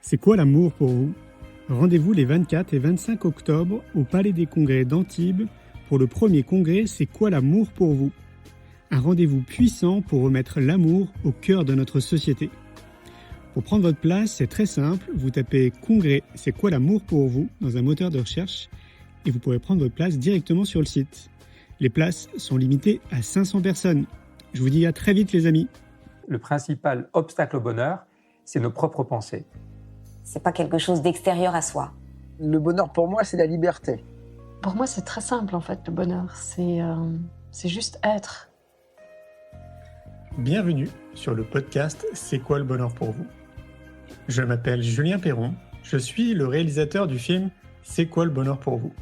C'est quoi l'amour pour vous? Rendez-vous les 24 et 25 octobre au Palais des Congrès d'Antibes pour le premier congrès C'est quoi l'amour pour vous? Un rendez-vous puissant pour remettre l'amour au cœur de notre société. Pour prendre votre place, c'est très simple, vous tapez Congrès C'est quoi l'amour pour vous dans un moteur de recherche et vous pourrez prendre votre place directement sur le site. Les places sont limitées à 500 personnes. Je vous dis à très vite les amis. Le principal obstacle au bonheur, c'est nos propres pensées. C'est pas quelque chose d'extérieur à soi. Le bonheur pour moi, c'est la liberté. Pour moi, c'est très simple en fait, le bonheur. C'est juste être. Bienvenue sur le podcast C'est quoi le bonheur pour vous? Je m'appelle Julien Perron, je suis le réalisateur du film C'est quoi le bonheur pour vous?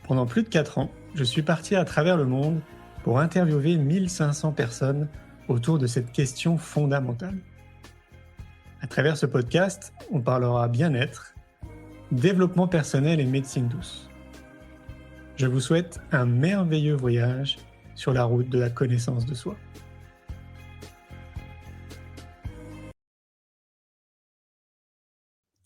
Pendant plus de 4 ans, je suis parti à travers le monde pour interviewer 1500 personnes autour de cette question fondamentale. À travers ce podcast, on parlera bien-être, développement personnel et médecine douce. Je vous souhaite un merveilleux voyage sur la route de la connaissance de soi.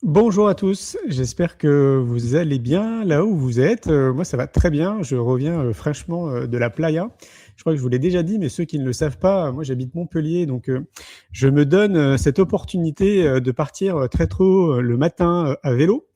Bonjour à tous, j'espère que vous allez bien là où vous êtes. Moi ça va très bien, je reviens fraîchement de la playa. Je crois que je vous l'ai déjà dit, mais ceux qui ne le savent pas, moi j'habite Montpellier, donc je me donne cette opportunité de partir très tôt le matin à vélo.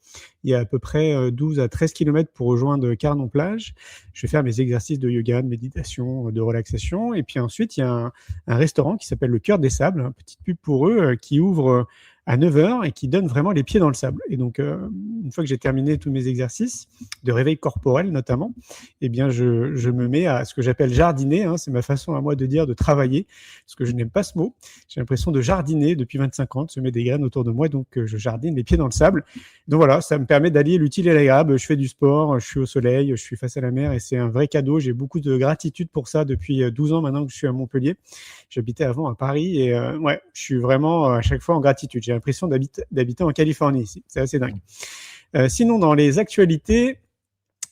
Il y a à peu près 12 à 13 km pour rejoindre Carnon-Plage. Je vais faire mes exercices de yoga, de méditation, de relaxation. Et puis ensuite, il y a un restaurant qui s'appelle le Cœur des Sables, une petite pub pour eux, qui ouvre à 9h et qui donne vraiment les pieds dans le sable. Et donc, une fois que j'ai terminé tous mes exercices, de réveil corporel notamment, eh bien, je me mets à ce que j'appelle jardiner. C'est ma façon à moi de dire de travailler, parce que je n'aime pas ce mot. J'ai l'impression de jardiner depuis 25 ans, de semer des graines autour de moi, donc je jardine les pieds dans le sable. Donc voilà, ça me permet d'allier l'utile et l'agréable. Je fais du sport, je suis au soleil, je suis face à la mer et c'est un vrai cadeau. J'ai beaucoup de gratitude pour ça depuis 12 ans maintenant que je suis à Montpellier. J'habitais avant à Paris et je suis vraiment à chaque fois en gratitude. J'ai l'impression d'habiter en Californie ici. C'est assez dingue. Sinon, dans les actualités,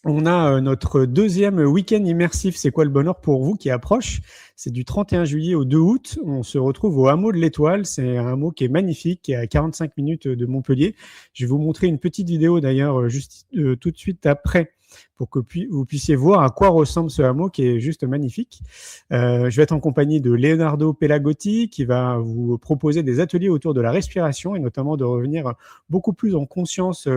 on a notre deuxième week-end immersif C'est quoi le bonheur pour vous qui approche. C'est du 31 juillet au 2 août. On se retrouve au hameau de l'Étoile. C'est un hameau qui est magnifique, qui est à 45 minutes de Montpellier. Je vais vous montrer une petite vidéo d'ailleurs juste tout de suite après pour que vous puissiez voir à quoi ressemble ce hameau qui est juste magnifique. Je vais être en compagnie de Leonardo Pelagotti qui va vous proposer des ateliers autour de la respiration et notamment de revenir beaucoup plus en conscience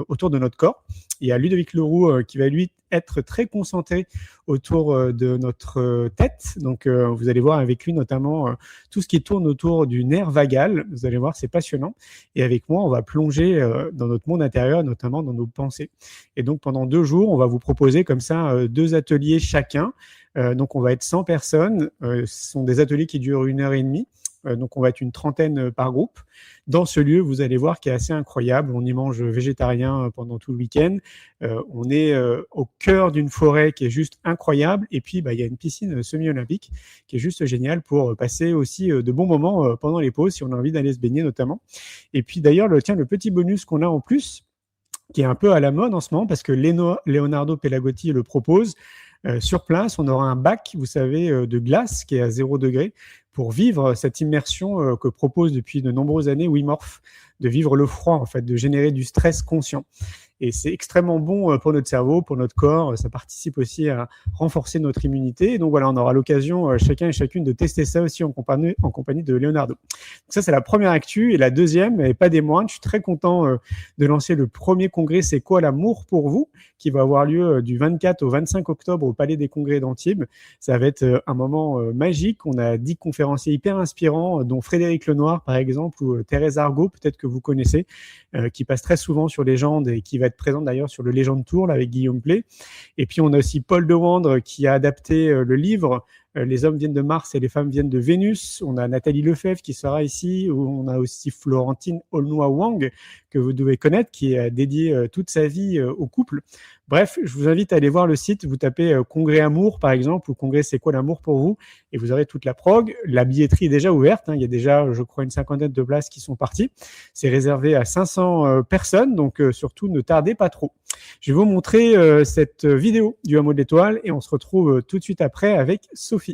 autour de notre corps. Il y a Ludovic Leroux qui va lui être très concentré autour de notre tête. Donc, vous allez voir avec lui notamment tout ce qui tourne autour du nerf vagal. Vous allez voir, c'est passionnant. Et avec moi, on va plonger dans notre monde intérieur, notamment dans nos pensées. Et donc, pendant 2 jours, on va vous proposer comme ça 2 ateliers chacun. Donc, on va être 100 personnes. Ce sont des ateliers qui durent 1h30. Donc, on va être une trentaine par groupe. Dans ce lieu, vous allez voir qui est assez incroyable. On y mange végétarien pendant tout le week-end. On est au cœur d'une forêt qui est juste incroyable. Et puis, il y a une piscine semi-olympique qui est juste géniale pour passer aussi de bons moments pendant les pauses si on a envie d'aller se baigner notamment. Et puis, d'ailleurs, le petit bonus qu'on a en plus, qui est un peu à la mode en ce moment parce que Leonardo Pelagotti le propose. Sur place, on aura un bac, vous savez, de glace qui est à 0 degré pour vivre cette immersion que propose depuis de nombreuses années Wim Hof, de vivre le froid, en fait, de générer du stress conscient. Et c'est extrêmement bon pour notre cerveau, pour notre corps. Ça participe aussi à renforcer notre immunité. Et donc voilà, on aura l'occasion, chacun et chacune, de tester ça aussi en compagnie de Leonardo. Donc ça, c'est la première actu. Et la deuxième, et pas des moindres, je suis très content de lancer le premier congrès C'est quoi l'amour pour vous, qui va avoir lieu du 24 au 25 octobre au Palais des Congrès d'Antibes. Ça va être un moment magique. On a 10 conférenciers hyper inspirants, dont Frédéric Lenoir, par exemple, ou Thérèse Argot, peut-être que vous connaissez, qui passe très souvent sur Légende et qui va être présente d'ailleurs sur le Légende Tour là, avec Guillaume Play. Et puis on a aussi Paul Dewandre qui a adapté le livre Les hommes viennent de Mars et les femmes viennent de Vénus. On a Nathalie Lefebvre qui sera ici. On a aussi Florentine Aulnoy-Wang que vous devez connaître, qui a dédié toute sa vie au couple. Bref, je vous invite à aller voir le site. Vous tapez Congrès Amour par exemple ou Congrès C'est quoi l'amour pour vous et vous aurez toute la prog. La billetterie est déjà ouverte. Il y a déjà, je crois, une 50aine de places qui sont parties. C'est réservé à 500 personnes, donc surtout ne tardez pas trop. Je vais vous montrer cette vidéo du hameau de l'Étoile et on se retrouve tout de suite après avec Sophie.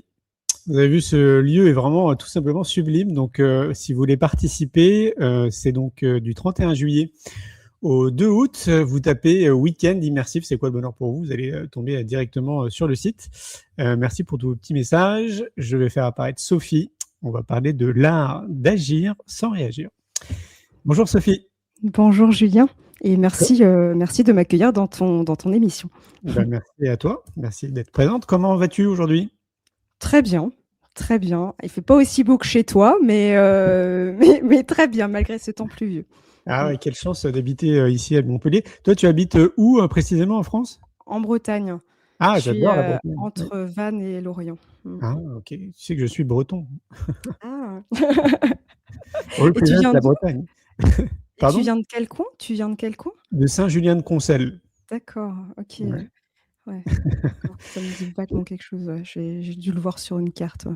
Vous avez vu, ce lieu est vraiment tout simplement sublime. Donc, si vous voulez participer, c'est donc du 31 juillet au 2 août. Vous tapez week-end immersif, c'est quoi le bonheur pour vous? Vous allez tomber directement sur le site. Merci pour tous vos petits messages. Je vais faire apparaître Sophie. On va parler de l'art d'agir sans réagir. Bonjour Sophie. Bonjour Julien, et merci de m'accueillir dans ton émission. Merci à toi, merci d'être présente. Comment vas-tu aujourd'hui? Très bien, très bien. Il fait pas aussi beau que chez toi, mais très bien malgré ce temps pluvieux. Ah ouais, quelle chance d'habiter ici à Montpellier. Toi, tu habites où précisément en France? En Bretagne. Ah, Je suis j'adore la Bretagne. entre Vannes et Lorient. Ah, ok. Tu sais que je suis breton. Ah. Représente la Bretagne. Pardon? Tu viens de quel coin? De Saint-Julien-de-Concelles. D'accord, ok. Ouais. Ouais. D'accord. Ça me dit vaguement quelque chose. Ouais. J'ai dû le voir sur une carte.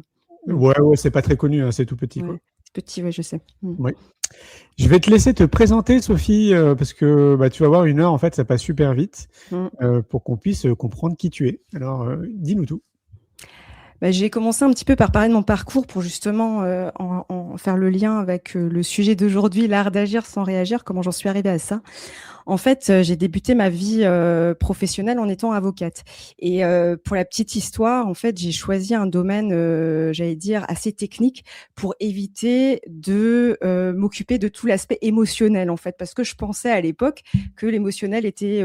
Ouais, Ouais, c'est pas très connu, hein, c'est tout petit. ouais. Quoi. C'est petit, ouais, je sais. Ouais. Je vais te laisser te présenter, Sophie, parce que tu vas voir, 1 heure, en fait, ça passe super vite, pour qu'on puisse comprendre qui tu es. Alors, dis-nous tout. J'ai commencé un petit peu par parler de mon parcours pour justement en faire le lien avec le sujet d'aujourd'hui, l'art d'agir sans réagir, comment j'en suis arrivée à ça. En fait, j'ai débuté ma vie professionnelle en étant avocate. Et pour la petite histoire, en fait, j'ai choisi un domaine, j'allais dire, assez technique pour éviter de m'occuper de tout l'aspect émotionnel, en fait, parce que je pensais à l'époque que l'émotionnel était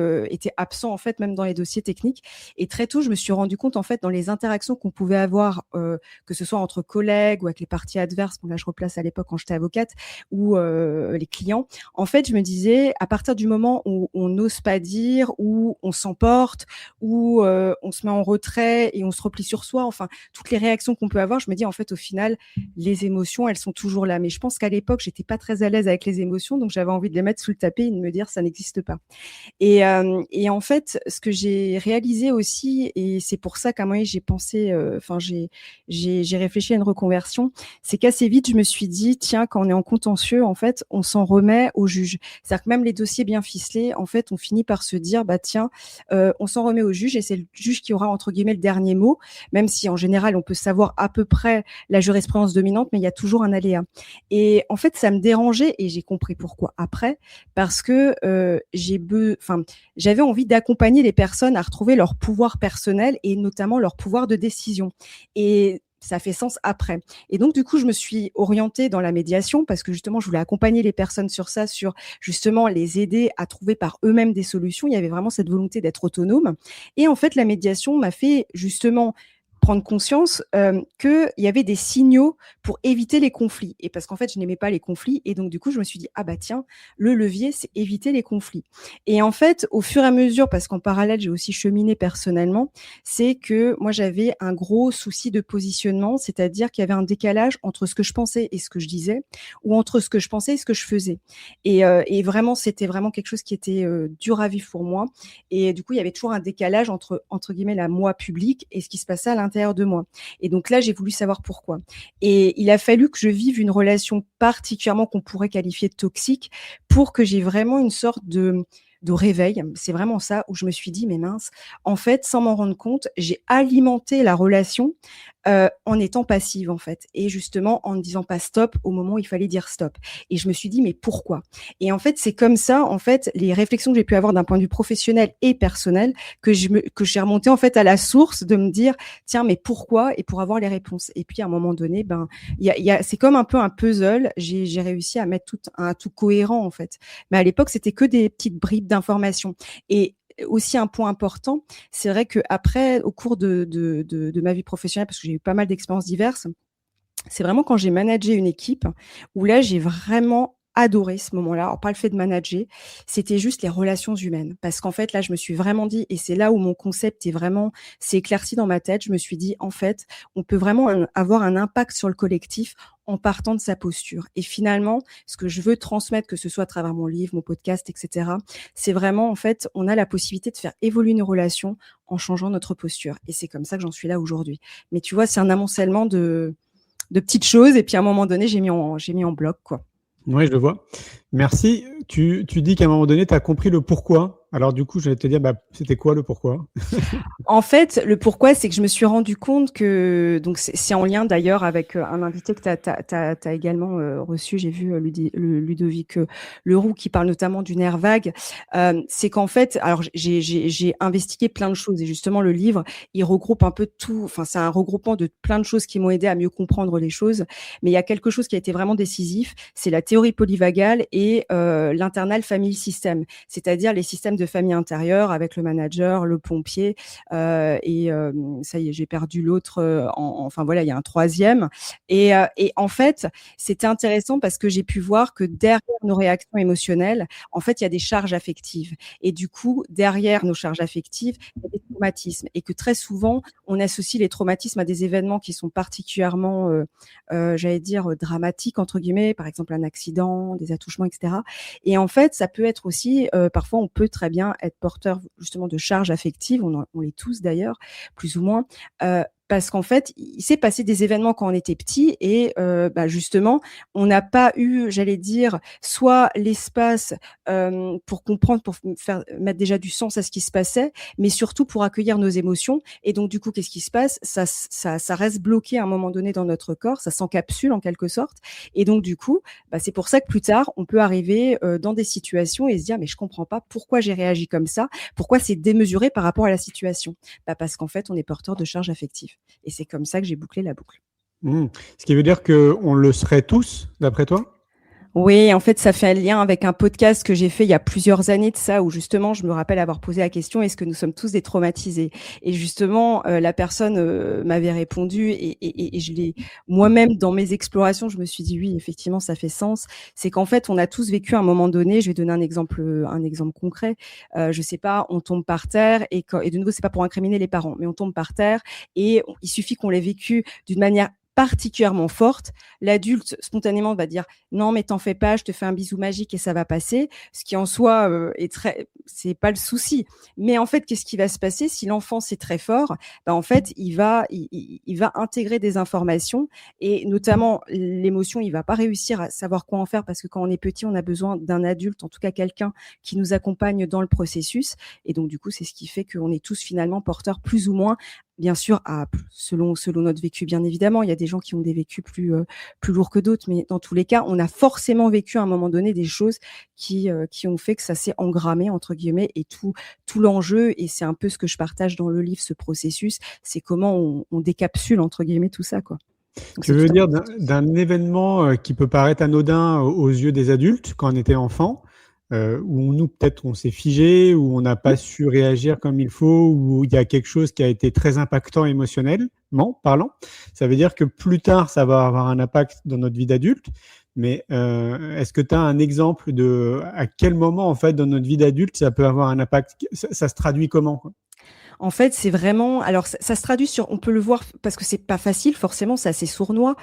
absent, en fait, même dans les dossiers techniques. Et très tôt, je me suis rendu compte, en fait, dans les interactions qu'on pouvait avoir, que ce soit entre collègues ou avec les parties adverses, bon là, je replace à l'époque quand j'étais avocate, ou les clients. En fait, je me disais, à partir du moment où on n'ose pas dire, où on s'emporte, où on se met en retrait et on se replie sur soi, enfin, toutes les réactions qu'on peut avoir, je me dis, en fait, au final, les émotions, elles sont toujours là. Mais je pense qu'à l'époque, j'étais pas très à l'aise avec les émotions, donc j'avais envie de les mettre sous le tapis et de me dire, ça n'existe pas. Et en fait, ce que j'ai réalisé aussi, et c'est pour ça qu'à un moment donné, j'ai pensé, j'ai réfléchi à une reconversion, c'est qu'assez vite, je me suis dit, tiens, quand on est en contentieux, en fait, on s'en remet au juge. C'est-à-dire que même les dossiers bien ficelés, en fait, on finit par se dire, tiens, on s'en remet au juge et c'est le juge qui aura, entre guillemets, le dernier mot, même si en général, on peut savoir à peu près la jurisprudence dominante, mais il y a toujours un aléa. Et en fait, ça me dérangeait et j'ai compris pourquoi après, parce que j'avais envie d'accompagner les personnes à retrouver leur pouvoir personnel et notamment leur pouvoir de décision. Et ça fait sens après. Et donc, du coup, je me suis orientée dans la médiation parce que justement, je voulais accompagner les personnes sur ça, sur justement les aider à trouver par eux-mêmes des solutions. Il y avait vraiment cette volonté d'être autonome. Et en fait, la médiation m'a fait justement prendre conscience qu'il y avait des signaux pour éviter les conflits. Et parce qu'en fait, je n'aimais pas les conflits. Et donc, du coup, je me suis dit, tiens, le levier, c'est éviter les conflits. Et en fait, au fur et à mesure, parce qu'en parallèle, j'ai aussi cheminé personnellement, c'est que moi, j'avais un gros souci de positionnement, c'est-à-dire qu'il y avait un décalage entre ce que je pensais et ce que je disais, ou entre ce que je pensais et ce que je faisais. Et vraiment, c'était vraiment quelque chose qui était dur à vivre pour moi. Et du coup, il y avait toujours un décalage entre guillemets, la moi publique et ce qui se passait à l'intérieur de moi. Et donc là, j'ai voulu savoir pourquoi. Et il a fallu que je vive une relation particulièrement qu'on pourrait qualifier de toxique pour que j'ai vraiment une sorte de réveil. C'est vraiment ça où je me suis dit, mais mince, en fait, sans m'en rendre compte, j'ai alimenté la relation en étant passive, en fait. Et justement, en ne disant pas stop au moment où il fallait dire stop. Et je me suis dit, mais pourquoi? Et en fait, c'est comme ça, en fait, les réflexions que j'ai pu avoir d'un point de vue professionnel et personnel, que j'ai remonté, en fait, à la source de me dire, tiens, mais pourquoi? Et pour avoir les réponses. Et puis, à un moment donné, c'est comme un peu un puzzle. J'ai réussi à mettre un tout cohérent, en fait. Mais à l'époque, c'était que des petites bribes d'informations. Et aussi un point important, c'est vrai que après, au cours de ma vie professionnelle, parce que j'ai eu pas mal d'expériences diverses, c'est vraiment quand j'ai managé une équipe où là, j'ai vraiment adoré ce moment-là. Alors, pas le fait de manager, c'était juste les relations humaines. Parce qu'en fait, là, je me suis vraiment dit, et c'est là où mon concept s'est éclairci dans ma tête, je me suis dit, en fait, on peut vraiment avoir un impact sur le collectif en partant de sa posture. Et finalement, ce que je veux transmettre, que ce soit à travers mon livre, mon podcast, etc., c'est vraiment, en fait, on a la possibilité de faire évoluer une relation en changeant notre posture. Et c'est comme ça que j'en suis là aujourd'hui. Mais tu vois, c'est un amoncellement de petites choses. Et puis, à un moment donné, j'ai mis en bloc, quoi. Oui, je le vois. Merci. Tu dis qu'à un moment donné, tu as compris le pourquoi. Alors du coup, j'allais te dire, c'était quoi le pourquoi? En fait, le pourquoi, c'est que je me suis rendu compte que, donc c'est en lien d'ailleurs avec un invité que tu as également reçu, j'ai vu Ludovic Leroux qui parle notamment du nerf vague. C'est qu'en fait, alors j'ai investigué plein de choses et justement le livre, il regroupe un peu tout, enfin c'est un regroupement de plein de choses qui m'ont aidé à mieux comprendre les choses, mais il y a quelque chose qui a été vraiment décisif, c'est la théorie polyvagale et l'internal family system, c'est-à-dire les systèmes de famille intérieure avec le manager, le pompier, et ça y est, j'ai perdu l'autre. Enfin voilà, il y a un troisième. Et en fait, c'était intéressant parce que j'ai pu voir que derrière nos réactions émotionnelles, en fait, il y a des charges affectives. Et du coup, derrière nos charges affectives, il y a des traumatismes. Et que très souvent, on associe les traumatismes à des événements qui sont particulièrement, j'allais dire, dramatiques, entre guillemets, par exemple un accident, des attouchements, etc. Et en fait, ça peut être aussi, parfois, on peut très bien être porteur justement de charges affectives, on l'est tous d'ailleurs, plus ou moins, parce qu'en fait, il s'est passé des événements quand on était petit et justement, on n'a pas eu, j'allais dire, soit l'espace pour comprendre, pour mettre déjà du sens à ce qui se passait, mais surtout pour accueillir nos émotions. Et donc, du coup, qu'est-ce qui se passe ? Ça reste bloqué à un moment donné dans notre corps, ça s'encapsule en quelque sorte. Et donc, du coup, c'est pour ça que plus tard, on peut arriver dans des situations et se dire, mais je comprends pas pourquoi j'ai réagi comme ça, pourquoi c'est démesuré par rapport à la situation. Parce qu'en fait, on est porteur de charges affectives. Et c'est comme ça que j'ai bouclé la boucle. Ce qui veut dire qu'on le serait tous, d'après toi? Oui, en fait, ça fait un lien avec un podcast que j'ai fait il y a plusieurs années de ça, où justement, je me rappelle avoir posé la question, est-ce que nous sommes tous des traumatisés? Et justement, la personne m'avait répondu et je l'ai moi-même, dans mes explorations, je me suis dit, oui, effectivement, ça fait sens. C'est qu'en fait, on a tous vécu à un moment donné, je vais donner un exemple concret, je sais pas, on tombe par terre et de nouveau, c'est pas pour incriminer les parents, mais on tombe par terre et il suffit qu'on l'ait vécu d'une manière particulièrement forte, l'adulte spontanément va dire non mais t'en fais pas, je te fais un bisou magique et ça va passer, ce qui en soi c'est pas le souci. Mais en fait, qu'est-ce qui va se passer si l'enfant c'est très fort? En fait, il va intégrer des informations et notamment l'émotion, il va pas réussir à savoir quoi en faire parce que quand on est petit, on a besoin d'un adulte, en tout cas quelqu'un qui nous accompagne dans le processus. Et donc du coup, c'est ce qui fait qu'on est tous finalement porteurs plus ou moins. Bien sûr, selon notre vécu, bien évidemment, il y a des gens qui ont des vécus plus lourds que d'autres, mais dans tous les cas, on a forcément vécu à un moment donné des choses qui ont fait que ça s'est engrammé entre guillemets et tout l'enjeu, et c'est un peu ce que je partage dans le livre, ce processus, c'est comment on décapsule entre guillemets tout ça, quoi. Donc, tu veux dire d'un événement qui peut paraître anodin aux yeux des adultes quand on était enfant, où nous, peut-être, on s'est figé, où on n'a pas su réagir comme il faut, où il y a quelque chose qui a été très impactant émotionnellement parlant. Ça veut dire que plus tard, ça va avoir un impact dans notre vie d'adulte. Mais est-ce que tu as un exemple de à quel moment, en fait, dans notre vie d'adulte, ça peut avoir un impact? Ça se traduit comment, quoi? En fait, c'est vraiment, alors ça se traduit on peut le voir parce que c'est pas facile, forcément, c'est assez sournois,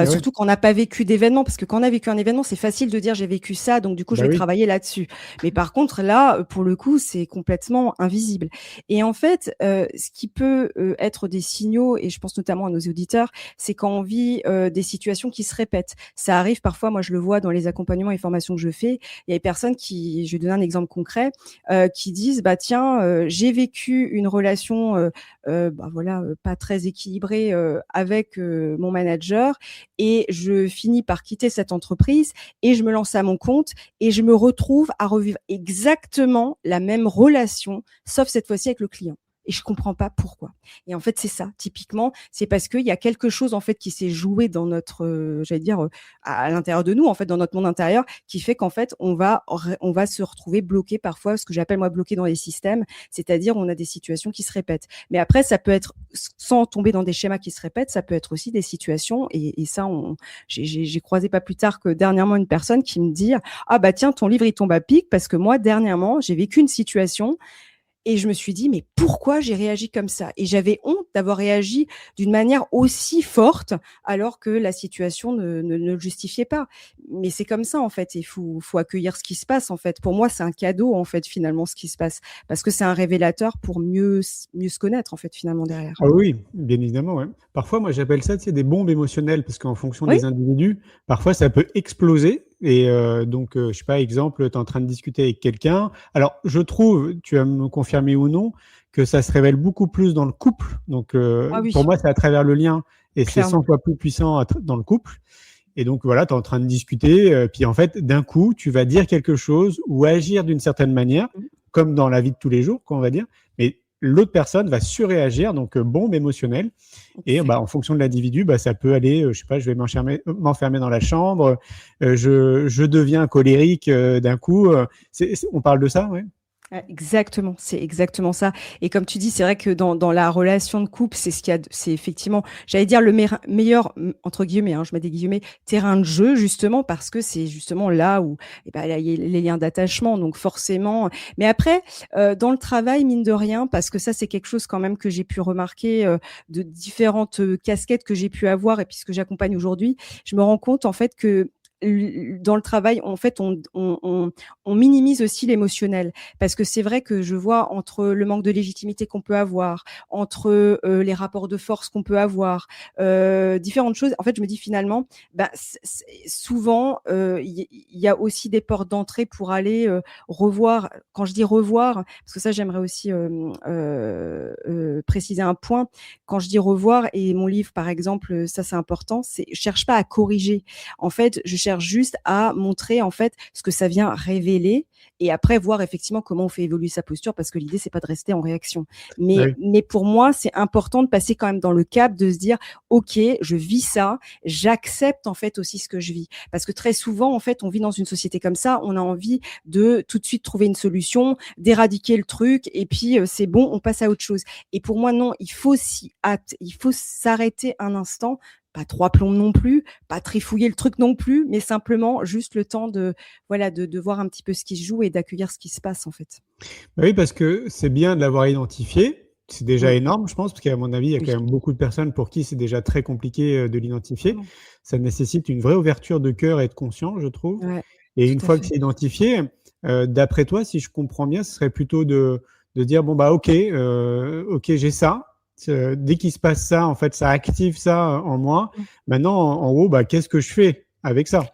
surtout quand on n'a pas vécu d'événement, parce que quand on a vécu un événement, c'est facile de dire j'ai vécu ça, donc du coup je vais travailler là-dessus. Mais par contre là, pour le coup, c'est complètement invisible. Et en fait, ce qui peut être des signaux, et je pense notamment à nos auditeurs, c'est quand on vit des situations qui se répètent. Ça arrive parfois, moi je le vois dans les accompagnements et formations que je fais, il y a des personnes qui, je vais donner un exemple concret, qui disent tiens, j'ai vécu une relation pas très équilibrée avec mon manager et je finis par quitter cette entreprise et je me lance à mon compte et je me retrouve à revivre exactement la même relation, sauf cette fois-ci avec le client. Et je comprends pas pourquoi. Et en fait, c'est ça. Typiquement, c'est parce qu'il y a quelque chose en fait qui s'est joué dans notre, à l'intérieur de nous, en fait, dans notre monde intérieur, qui fait qu'en fait, on va se retrouver bloqué parfois, ce que j'appelle moi bloqué dans les systèmes, c'est-à-dire on a des situations qui se répètent. Mais après, ça peut être sans tomber dans des schémas qui se répètent, ça peut être aussi des situations. Et ça, j'ai croisé pas plus tard que dernièrement une personne qui me dit tiens, ton livre il tombe à pic parce que moi dernièrement j'ai vécu une situation. Et je me suis dit, mais pourquoi j'ai réagi comme ça? Et j'avais honte d'avoir réagi d'une manière aussi forte, alors que la situation ne le justifiait pas. Mais c'est comme ça, en fait. Il faut accueillir ce qui se passe, en fait. Pour moi, c'est un cadeau, en fait, finalement, ce qui se passe. Parce que c'est un révélateur pour mieux se connaître, en fait, finalement, derrière. Ah oui, bien évidemment, ouais. Parfois, moi, j'appelle ça, des bombes émotionnelles, parce qu'en fonction des individus, parfois, ça peut exploser Et donc, je sais pas, exemple, tu es en train de discuter avec quelqu'un. Alors, je trouve, tu vas me confirmer ou non, que ça se révèle beaucoup plus dans le couple. Donc, Ah oui, pour moi, c'est à travers le lien et c'est 100 clairement. fois plus puissant dans le couple. Et donc, voilà, tu es en train de discuter. Puis, en fait, d'un coup, tu vas dire quelque chose ou agir d'une certaine manière, comme dans la vie de tous les jours, quoi, on va dire. Mais l'autre personne va surréagir, donc bombe émotionnelle. Et Exact. en fonction de l'individu, ça peut aller, je sais pas, je vais m'enfermer dans la chambre, je deviens colérique d'un coup. On parle de ça, ouais. Exactement, c'est exactement ça. Et comme tu dis, c'est vrai que dans la relation de couple, c'est ce qu'il y a, c'est effectivement, j'allais dire le meilleur, entre guillemets, je mets des guillemets, terrain de jeu, justement, parce que c'est justement là où il y a les liens d'attachement. Donc forcément, mais après, dans le travail, mine de rien, parce que ça, c'est quelque chose quand même que j'ai pu remarquer de différentes casquettes que j'ai pu avoir et puis ce que j'accompagne aujourd'hui, je me rends compte en fait que dans le travail, en fait, on minimise aussi l'émotionnel parce que c'est vrai que je vois entre le manque de légitimité qu'on peut avoir, entre les rapports de force qu'on peut avoir, différentes choses. En fait, je me dis finalement, souvent, il y a aussi des portes d'entrée pour aller revoir. Quand je dis revoir, parce que ça, j'aimerais aussi préciser un point. Quand je dis revoir, et mon livre, par exemple, ça c'est important, je cherche pas à corriger. En fait, je cherche juste à montrer en fait ce que ça vient révéler et après voir effectivement comment on fait évoluer sa posture parce que l'idée c'est pas de rester en réaction. Oui. Mais pour moi, c'est important de passer quand même dans le cap de se dire OK, je vis ça, j'accepte en fait aussi ce que je vis parce que très souvent en fait, on vit dans une société comme ça, on a envie de tout de suite trouver une solution, d'éradiquer le truc et puis c'est bon, on passe à autre chose. Et pour moi non, il faut s'arrêter un instant, pas trois plombs non plus, pas trifouiller le truc non plus, mais simplement juste le temps de voir un petit peu ce qui se joue et d'accueillir ce qui se passe en fait. Oui, parce que c'est bien de l'avoir identifié. C'est déjà Mmh. énorme, je pense, parce qu'à mon avis, il y a Oui, quand même beaucoup de personnes pour qui c'est déjà très compliqué de l'identifier. vraiment. Ça nécessite une vraie ouverture de cœur et de conscience, je trouve. Ouais, Et une tout à fois que fait. c'est identifié, d'après toi, si je comprends bien, ce serait plutôt de dire bon bah ok, j'ai ça. Dès qu'il se passe ça, en fait, ça active ça en moi. Mmh. Maintenant, en haut, qu'est-ce que je fais avec ça?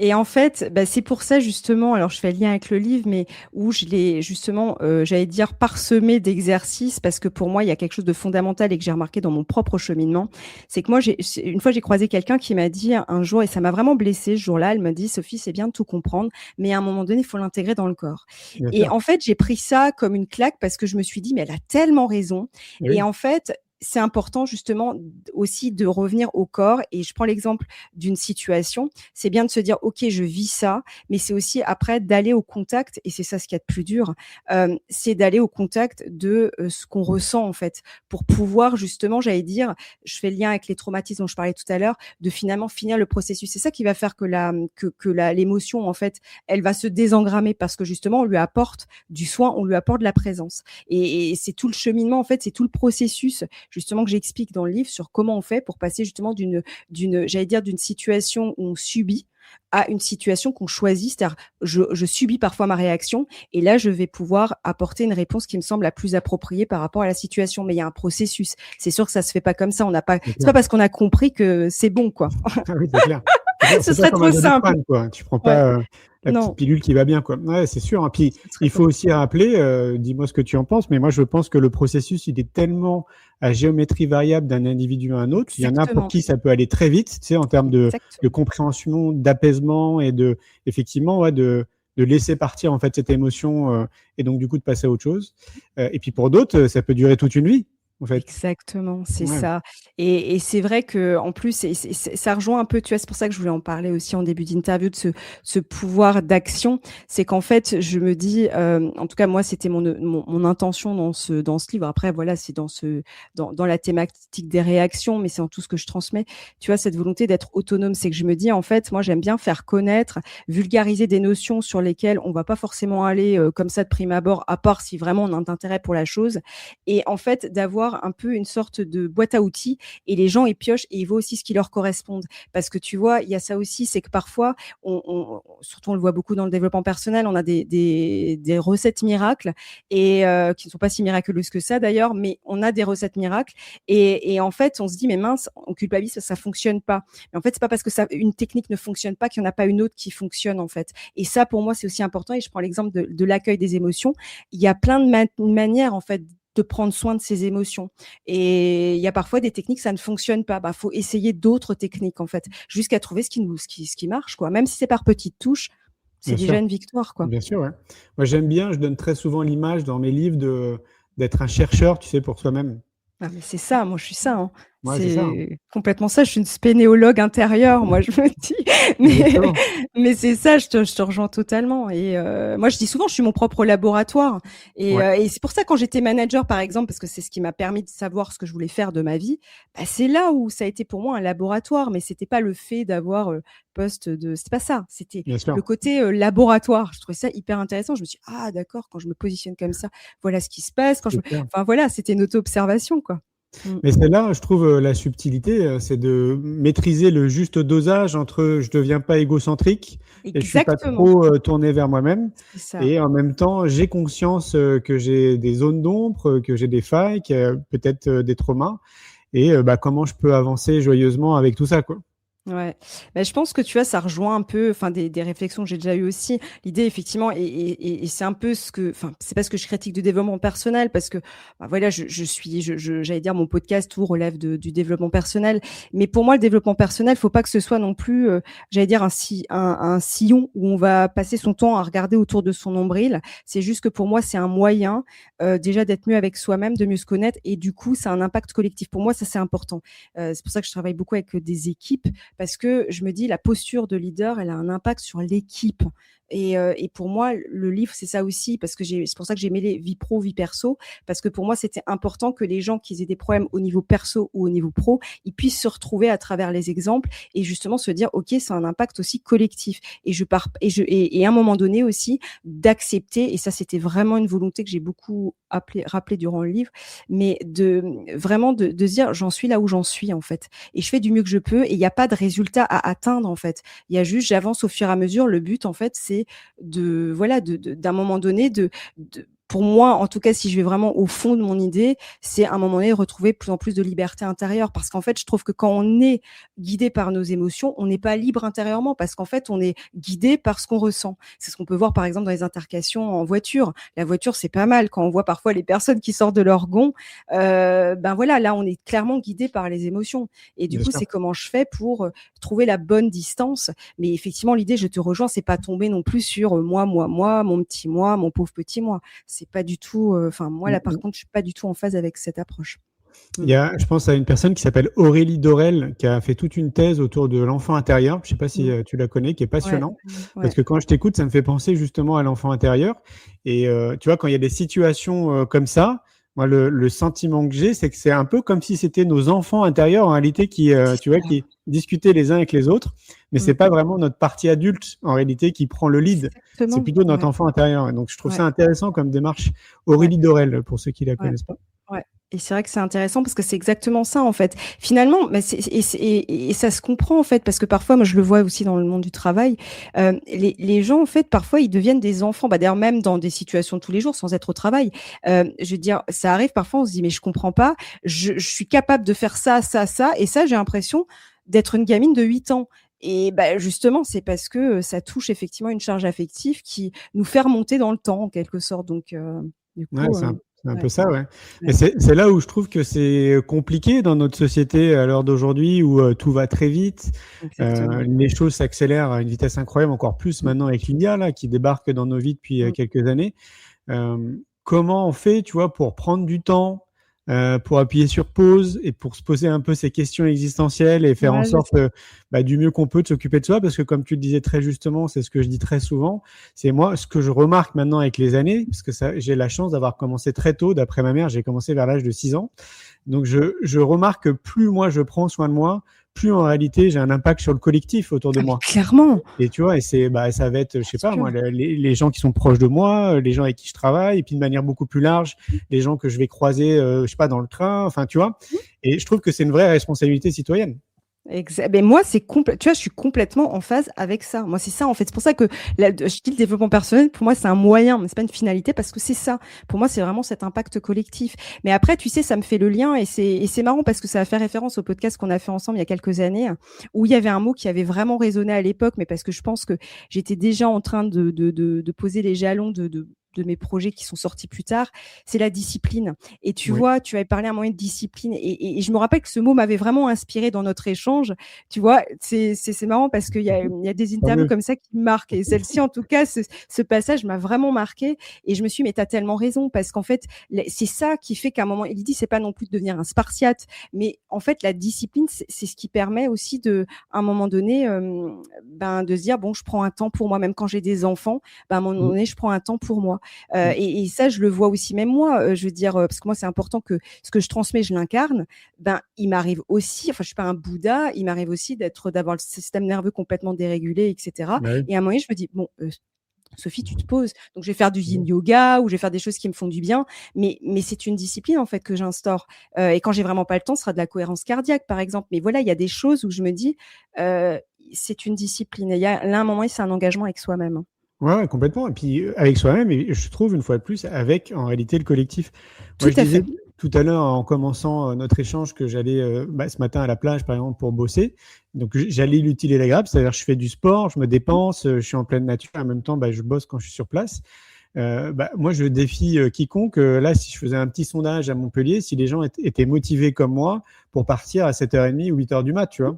Et en fait, c'est pour ça justement, alors je fais le lien avec le livre, mais où je l'ai justement, j'allais dire parsemé d'exercices parce que pour moi, il y a quelque chose de fondamental et que j'ai remarqué dans mon propre cheminement. C'est que moi, une fois, j'ai croisé quelqu'un qui m'a dit un jour, et ça m'a vraiment blessée ce jour-là, elle m'a dit: «Sophie, c'est bien de tout comprendre, mais à un moment donné, il faut l'intégrer dans le corps». Bien Et sûr. en fait, j'ai pris ça comme une claque parce que je me suis dit: «Mais elle a tellement raison». Et Oui. en fait, c'est important justement aussi de revenir au corps et je prends l'exemple d'une situation, c'est bien de se dire: «OK, je vis ça», mais c'est aussi après d'aller au contact et c'est ça ce qu'il y a de plus dur, c'est d'aller au contact de, ce qu'on ressent en fait, pour pouvoir justement, j'allais dire, je fais le lien avec les traumatismes dont je parlais tout à l'heure, de finalement finir le processus. C'est ça qui va faire que l'émotion en fait, elle va se désengrammer parce que justement on lui apporte du soin, on lui apporte de la présence et c'est tout le cheminement en fait, c'est tout le processus justement que j'explique dans le livre sur comment on fait pour passer justement j'allais dire d'une situation où on subit à une situation qu'on choisit, c'est-à-dire je subis parfois ma réaction et là je vais pouvoir apporter une réponse qui me semble la plus appropriée par rapport à la situation. Mais il y a un processus. C'est sûr que ça se fait pas comme ça. C'est C'est pas clair. parce qu'on a compris que c'est bon quoi. Ah oui, c'est clair. C'est clair, Ce c'est pas serait comme un trop simple. Doliprane, quoi. Tu prends Ouais. pas, la petite Non, pilule qui va bien, quoi. Ouais, c'est sûr, hein. Puis, ce serait il top. faut aussi rappeler, dis-moi ce que tu en penses, mais moi, je pense que le processus, il est tellement à géométrie variable d'un individu à un autre. Il y en a pour Exactement. qui ça peut aller très vite, tu sais, en termes de Exactement. compréhension, d'apaisement et effectivement, ouais, de laisser partir, en fait, cette émotion, et donc, du coup, de passer à autre chose. Et puis pour d'autres, ça peut durer toute une vie, en fait. Exactement, c'est Ouais. ça et c'est vrai qu'en plus ça rejoint un peu, tu vois? C'est pour ça que je voulais en parler aussi en début d'interview de ce pouvoir d'action. C'est qu'en fait, je me dis, en tout cas moi, c'était mon intention dans ce livre. Après voilà, c'est dans la thématique des réactions, mais c'est dans tout ce que je transmets. Tu vois? Cette volonté d'être autonome, c'est que je me dis, en fait, moi, j'aime bien faire connaître, vulgariser des notions sur lesquelles on va pas forcément aller, comme ça de prime abord, à part si vraiment on a un intérêt pour la chose et en fait, d'avoir avoir un peu une sorte de boîte à outils et les gens, ils piochent et ils voient aussi ce qui leur correspond. Parce que tu vois, il y a ça aussi, c'est que parfois, surtout on le voit beaucoup dans le développement personnel, on a des recettes miracles et qui ne sont pas si miraculeuses que ça d'ailleurs, mais on a des recettes miracles et en fait, on se dit mais mince, on culpabilise, ça fonctionne pas. Mais en fait, c'est pas parce que une technique ne fonctionne pas qu'il n'y en a pas une autre qui fonctionne en fait. Et ça, pour moi, c'est aussi important. Et je prends l'exemple de l'accueil des émotions. Il y a plein de manières en fait de prendre soin de ses émotions. Et il y a parfois des techniques, ça ne fonctionne pas. Bah, faut essayer d'autres techniques en fait, jusqu'à trouver ce qui marche quoi. Même si c'est par petites touches, c'est Bien déjà sûr. une victoire quoi. Bien sûr, ouais. Moi, j'aime bien, je donne très souvent l'image dans mes livres d'être un chercheur, tu sais, pour soi-même. Ah mais c'est ça, moi je suis ça, hein. Ouais, c'est ça, hein. C'est complètement ça, je suis une spéléologue intérieure, moi je me dis. Mais, Exactement. mais c'est ça, je te rejoins totalement. Et moi je dis souvent, je suis mon propre laboratoire. Ouais. Et c'est pour ça quand j'étais manager par exemple, parce que c'est ce qui m'a permis de savoir ce que je voulais faire de ma vie, bah, c'est là où ça a été pour moi un laboratoire. Mais c'était pas le fait d'avoir c'est pas ça. C'était Bien sûr. le côté laboratoire. Je trouvais ça hyper intéressant. Je me suis dit, ah d'accord, quand je me positionne comme ça, voilà ce qui se passe. C'est clair. Enfin voilà, c'était une auto-observation quoi. Mais c'est là, je trouve, la subtilité, c'est de maîtriser le juste dosage entre je deviens pas égocentrique et je suis pas Exactement, trop tourné vers moi-même. c'est ça. Et en même temps, j'ai conscience que j'ai des zones d'ombre, que j'ai des failles, peut-être des traumas. Et bah, comment je peux avancer joyeusement avec tout ça, quoi. Ouais. Bah, je pense que tu vois, ça rejoint un peu, enfin, des réflexions que j'ai déjà eues aussi. L'idée, effectivement, et c'est un peu enfin, c'est pas ce que je critique du développement personnel parce que, bah, voilà, j'allais dire, mon podcast, tout relève du développement personnel. Mais pour moi, le développement personnel, faut pas que ce soit non plus, j'allais dire, un sillon où on va passer son temps à regarder autour de son nombril. C'est juste que pour moi, c'est un moyen, déjà d'être mieux avec soi-même, de mieux se connaître. Et du coup, ça a un impact collectif. Pour moi, ça, c'est important. C'est pour ça que je travaille beaucoup avec des équipes. Parce que je me dis, la posture de leader, elle a un impact sur l'équipe. Et pour moi, le livre, c'est ça aussi, parce que c'est pour ça que j'ai mêlé vie pro, vie perso, parce que pour moi, c'était important que les gens qui aient des problèmes au niveau perso ou au niveau pro, ils puissent se retrouver à travers les exemples et justement se dire, ok, c'est un impact aussi collectif. Et à un moment donné aussi, d'accepter, et ça, c'était vraiment une volonté que j'ai beaucoup rappelé durant le livre, mais vraiment de se dire, j'en suis là où j'en suis, en fait. Et je fais du mieux que je peux, et il n'y a pas de résultat à atteindre, en fait. Il y a juste, j'avance au fur et à mesure. Le but, en fait, c'est d'un moment donné, pour moi, en tout cas, si je vais vraiment au fond de mon idée, c'est à un moment donné retrouver plus en plus de liberté intérieure. Parce qu'en fait, je trouve que quand on est guidé par nos émotions, on n'est pas libre intérieurement parce qu'en fait, on est guidé par ce qu'on ressent. C'est ce qu'on peut voir, par exemple, dans les altercations en voiture. La voiture, c'est pas mal. Quand on voit parfois les personnes qui sortent de leur gond, ben voilà, là, on est clairement guidé par les émotions. Et du Bien coup, sûr. c'est comment je fais pour trouver la bonne distance. Mais effectivement, l'idée, je te rejoins, c'est pas tomber non plus sur moi, mon petit moi, mon pauvre petit moi. C'est pas du tout. Enfin, moi là, par contre, je suis pas du tout en phase avec cette approche. Je pense à une personne qui s'appelle Aurélie Dorel, qui a fait toute une thèse autour de l'enfant intérieur. Je sais pas si tu la connais, qui est passionnant. Ouais. Parce que quand je t'écoute, ça me fait penser justement à l'enfant intérieur. Et tu vois, quand il y a des situations comme ça, moi, le sentiment que j'ai, c'est que c'est un peu comme si c'était nos enfants intérieurs en réalité qui discutaient les uns avec les autres. Mais c'est pas vraiment notre partie adulte en réalité qui prend le lead. Exactement. C'est plutôt notre enfant intérieur. Et donc, je trouve ça intéressant comme démarche. Aurélie Dorel, pour ceux qui la connaissent pas. Ouais. Et c'est vrai que c'est intéressant parce que c'est exactement ça en fait. Finalement, bah, et ça se comprend en fait parce que parfois, moi je le vois aussi dans le monde du travail, les gens en fait parfois ils deviennent des enfants. Bah, d'ailleurs même dans des situations de tous les jours sans être au travail. Je veux dire, ça arrive parfois on se dit mais je comprends pas, je suis capable de faire ça, et ça j'ai l'impression d'être une gamine de 8 ans. Et bah, justement, c'est parce que ça touche effectivement une charge affective qui nous fait remonter dans le temps en quelque sorte. Donc du coup, Ouais, c'est un peu ça, ouais. Ouais. Mais c'est là où je trouve que c'est compliqué dans notre société à l'heure d'aujourd'hui où tout va très vite. Exactement. Les choses s'accélèrent à une vitesse incroyable, encore plus maintenant avec l'IA là, qui débarque dans nos vies depuis quelques années. Comment on fait, tu vois, pour prendre du temps, pour appuyer sur pause et pour se poser un peu ces questions existentielles et faire en sorte du mieux qu'on peut de s'occuper de soi, parce que comme tu le disais très justement, c'est ce que je dis très souvent, c'est moi ce que je remarque maintenant avec les années, parce que j'ai la chance d'avoir commencé très tôt. D'après ma mère, j'ai commencé vers l'âge de 6 ans. Donc je remarque que plus moi je prends soin de moi, plus en réalité j'ai un impact sur le collectif autour de moi. Clairement. Et tu vois, et ça va être, je sais pas moi, les gens qui sont proches de moi, les gens avec qui je travaille, et puis de manière beaucoup plus large, les gens que je vais croiser, je sais pas, dans le train, enfin, tu vois. Et je trouve que c'est une vraie responsabilité citoyenne. Mais moi, tu vois, je suis complètement en phase avec ça. Moi, c'est ça, en fait. C'est pour ça que je dis le développement personnel, pour moi, c'est un moyen, mais c'est pas une finalité parce que c'est ça. Pour moi, c'est vraiment cet impact collectif. Mais après, tu sais, ça me fait le lien et c'est marrant parce que ça a fait référence au podcast qu'on a fait ensemble il y a quelques années où il y avait un mot qui avait vraiment résonné à l'époque, mais parce que je pense que j'étais déjà en train de poser les jalons de mes projets qui sont sortis plus tard, c'est la discipline. Et tu vois, tu avais parlé à un moment de discipline et je me rappelle que ce mot m'avait vraiment inspiré dans notre échange. Tu vois, c'est marrant parce qu'il y a des interviews comme ça qui me marquent et celle-ci, en tout cas, ce passage m'a vraiment marqué et je me suis dit, mais t'as tellement raison parce qu'en fait, c'est ça qui fait qu'à un moment, il dit, c'est pas non plus de devenir un spartiate, mais en fait, la discipline, c'est ce qui permet aussi à un moment donné, de se dire, bon, je prends un temps pour moi, même quand j'ai des enfants, à un moment donné, je prends un temps pour moi. Et ça, je le vois aussi, même moi, je veux dire, parce que moi, c'est important que ce que je transmets, je l'incarne. Il m'arrive aussi, enfin, je suis pas un Bouddha, il m'arrive aussi d'avoir le système nerveux complètement dérégulé, etc. Ouais. Et à un moment donné, je me dis, bon, Sophie, tu te poses. Donc, je vais faire du yin yoga ou je vais faire des choses qui me font du bien. Mais c'est une discipline, en fait, que j'instaure. Et quand j'ai vraiment pas le temps, ce sera de la cohérence cardiaque, par exemple. Mais voilà, il y a des choses où je me dis, c'est une discipline. Et là, à un moment, c'est un engagement avec soi-même. Ouais, complètement. Et puis avec soi-même, et je trouve une fois de plus avec en réalité le collectif. Moi, Tout à fait. tout à l'heure en commençant notre échange que j'allais ce matin à la plage par exemple pour bosser. Donc j'allais l'utile et l'agréable, c'est-à-dire je fais du sport, je me dépense, je suis en pleine nature, en même temps je bosse quand je suis sur place. Moi je défie quiconque. Là, si je faisais un petit sondage à Montpellier, si les gens étaient motivés comme moi pour partir à 7h30 ou 8h du mat, tu vois.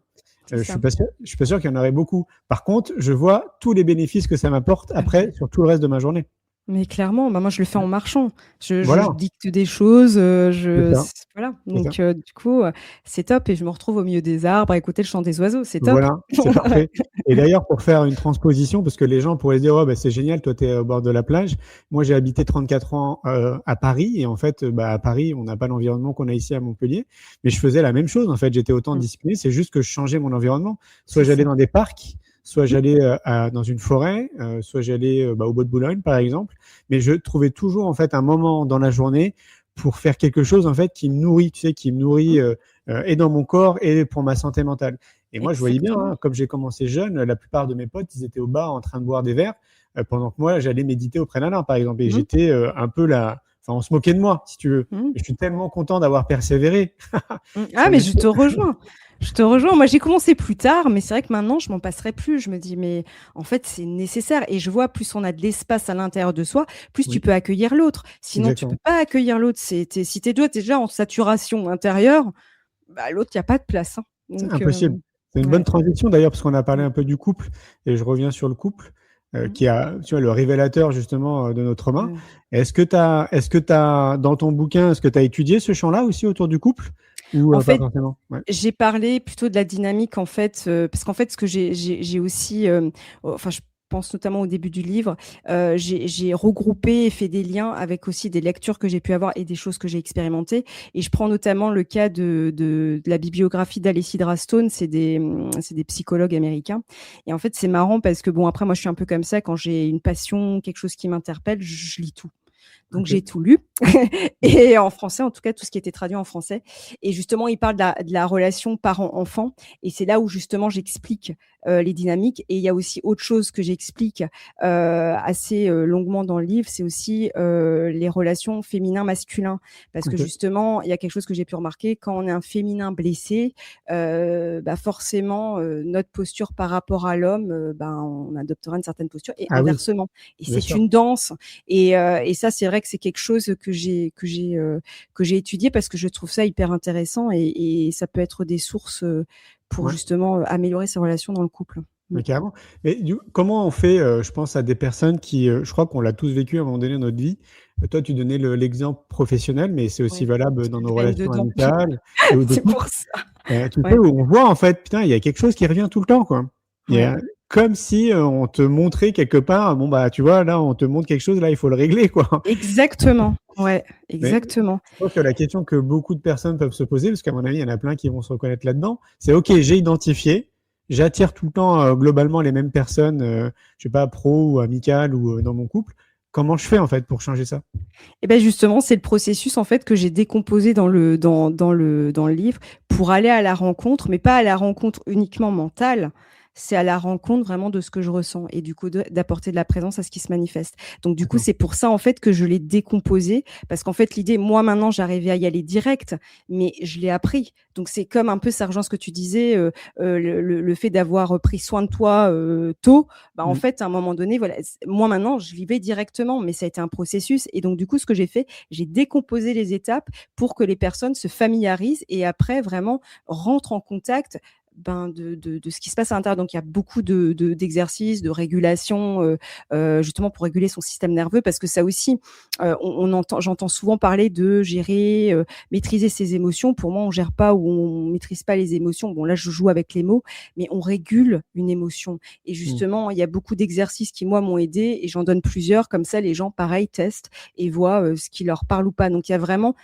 Je suis pas sûr qu'il y en aurait beaucoup. Par contre, je vois tous les bénéfices que ça m'apporte après sur tout le reste de ma journée. Mais clairement, moi je le fais en marchant. Voilà. Je dicte des choses, voilà. C'est Donc du coup, c'est top et je me retrouve au milieu des arbres à écouter le chant des oiseaux, c'est top. Voilà, c'est parfait. Et d'ailleurs, pour faire une transposition, parce que les gens pourraient se dire, c'est génial, toi, tu es au bord de la plage. Moi, j'ai habité 34 ans à Paris. Et en fait, à Paris, on n'a pas l'environnement qu'on a ici à Montpellier. Mais je faisais la même chose. En fait, j'étais autant discipliné. C'est juste que je changeais mon environnement. Soit j'allais dans des parcs, soit j'allais dans une forêt, soit j'allais au Bois de Boulogne, par exemple. Mais je trouvais toujours, en fait, un moment dans la journée pour faire quelque chose, en fait, qui me nourrit, tu sais, qui me nourrit et dans mon corps et pour ma santé mentale. Et moi, je voyais bien, comme j'ai commencé jeune, la plupart de mes potes, ils étaient au bar en train de boire des verres, pendant que moi, j'allais méditer auprès d'un arbre, par exemple. Et j'étais un peu là, enfin, on se moquait de moi, si tu veux. Et je suis tellement content d'avoir persévéré. Mais je te rejoins. Moi, j'ai commencé plus tard, mais c'est vrai que maintenant, je m'en passerai plus. Je me dis, mais en fait, c'est nécessaire. Et je vois, plus on a de l'espace à l'intérieur de soi, plus tu peux accueillir l'autre. Sinon, tu peux pas accueillir l'autre. Si t'es déjà en saturation intérieure, l'autre, il n'y a pas de place. C'est impossible. C'est une bonne transition d'ailleurs, parce qu'on a parlé un peu du couple, et je reviens sur le couple. Qui a, tu vois, le révélateur justement de notre humain. Est-ce que t'as dans ton bouquin, est-ce que tu as étudié ce champ-là aussi autour du couple ou en fait, pas forcément? J'ai parlé plutôt de la dynamique en fait, parce qu'en fait, ce que j'ai aussi, je pense notamment au début du livre, j'ai regroupé et fait des liens avec aussi des lectures que j'ai pu avoir et des choses que j'ai expérimentées. Et je prends notamment le cas de la bibliographie d'Alessidra Stone, c'est des psychologues américains. Et en fait, c'est marrant parce que après, moi, je suis un peu comme ça. Quand j'ai une passion, quelque chose qui m'interpelle, je lis tout. Donc, j'ai tout lu. Et en français, en tout cas, tout ce qui était traduit en français. Et justement, il parle de la relation parent-enfant. Et c'est là où, justement, j'explique les dynamiques. Et il y a aussi autre chose que j'explique assez longuement dans le livre, c'est aussi les relations féminin-masculin. Parce que, justement, il y a quelque chose que j'ai pu remarquer. Quand on est un féminin blessé, forcément, notre posture par rapport à l'homme, on adoptera une certaine posture. Et inversement. Et c'est une danse. Et ça, c'est vrai que c'est quelque chose que j'ai étudié parce que je trouve ça hyper intéressant et ça peut être des sources pour justement améliorer ses relations dans le couple. Mais carrément. Mais comment on fait, je pense à des personnes qui, je crois qu'on l'a tous vécu à un moment donné dans notre vie. Toi, tu donnais l'exemple professionnel, mais c'est aussi valable dans nos relations amicales. C'est pour ça. Tu sais, où on voit en fait, putain, il y a quelque chose qui revient tout le temps, quoi. Il y a, comme si on te montrait quelque part, tu vois, là, on te montre quelque chose, là, il faut le régler, quoi. Exactement. Ouais, Mais exactement. je pense que la question que beaucoup de personnes peuvent se poser, parce qu'à mon avis, il y en a plein qui vont se reconnaître là-dedans, c'est OK, j'ai identifié, j'attire tout le temps globalement les mêmes personnes, je sais pas, pro ou amicales ou dans mon couple. Comment je fais en fait pour changer ça? Et ben justement, c'est le processus en fait que j'ai décomposé dans le livre pour aller à la rencontre, mais pas à la rencontre uniquement mentale. C'est à la rencontre vraiment de ce que je ressens et du coup d'apporter de la présence à ce qui se manifeste. Donc du coup, D'accord. c'est pour ça en fait que je l'ai décomposé parce qu'en fait l'idée, moi maintenant j'arrivais à y aller direct, mais je l'ai appris. Donc c'est comme un peu ça rejoint ce que tu disais, le fait d'avoir pris soin de toi tôt. Bah en Mmh. fait à un moment donné, voilà, moi maintenant je l'y vais directement, mais ça a été un processus et donc du coup ce que j'ai fait, j'ai décomposé les étapes pour que les personnes se familiarisent et après vraiment rentrent en contact de ce qui se passe à l'intérieur. Donc, il y a beaucoup d'exercices, de régulation, justement pour réguler son système nerveux, parce que ça aussi, j'entends souvent parler de gérer, maîtriser ses émotions. Pour moi, on gère pas ou on maîtrise pas les émotions. Bon, là, je joue avec les mots, mais on régule une émotion. Et Mmh. justement, il y a beaucoup d'exercices qui, moi, m'ont aidé et j'en donne plusieurs. Comme ça, les gens, pareil, testent et voient ce qui leur parle ou pas. Donc, il y a vraiment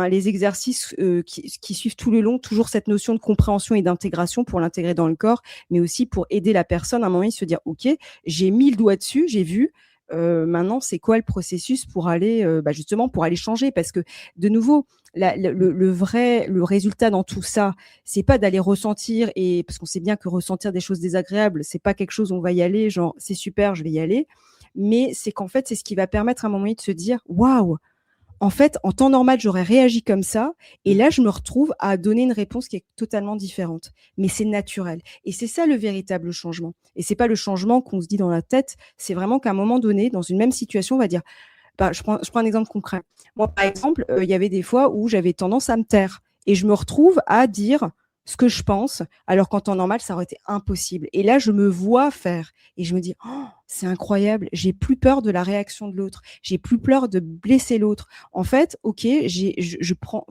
les exercices qui suivent tout le long, toujours cette notion de compréhension et d'intégration pour l'intégrer dans le corps, mais aussi pour aider la personne à un moment donné se dire ok, j'ai mis le doigt dessus, j'ai vu. Maintenant, c'est quoi le processus pour aller justement pour aller changer? Parce que de nouveau, le résultat dans tout ça, c'est pas d'aller ressentir et parce qu'on sait bien que ressentir des choses désagréables, c'est pas quelque chose où on va y aller, genre c'est super, je vais y aller. Mais c'est qu'en fait, c'est ce qui va permettre à un moment donné de se dire waouh, en fait, en temps normal, j'aurais réagi comme ça et là, je me retrouve à donner une réponse qui est totalement différente. Mais c'est naturel et c'est ça le véritable changement et c'est pas le changement qu'on se dit dans la tête, c'est vraiment qu'à un moment donné, dans une même situation, on va dire bah, je prends un exemple concret. Moi, par exemple, il y avait des fois où j'avais tendance à me taire et je me retrouve à dire ce que je pense, alors qu'en temps normal, ça aurait été impossible. Et là, je me vois faire et je me dis, oh, c'est incroyable, j'ai plus peur de la réaction de l'autre, j'ai plus peur de blesser l'autre. En fait, ok, je prends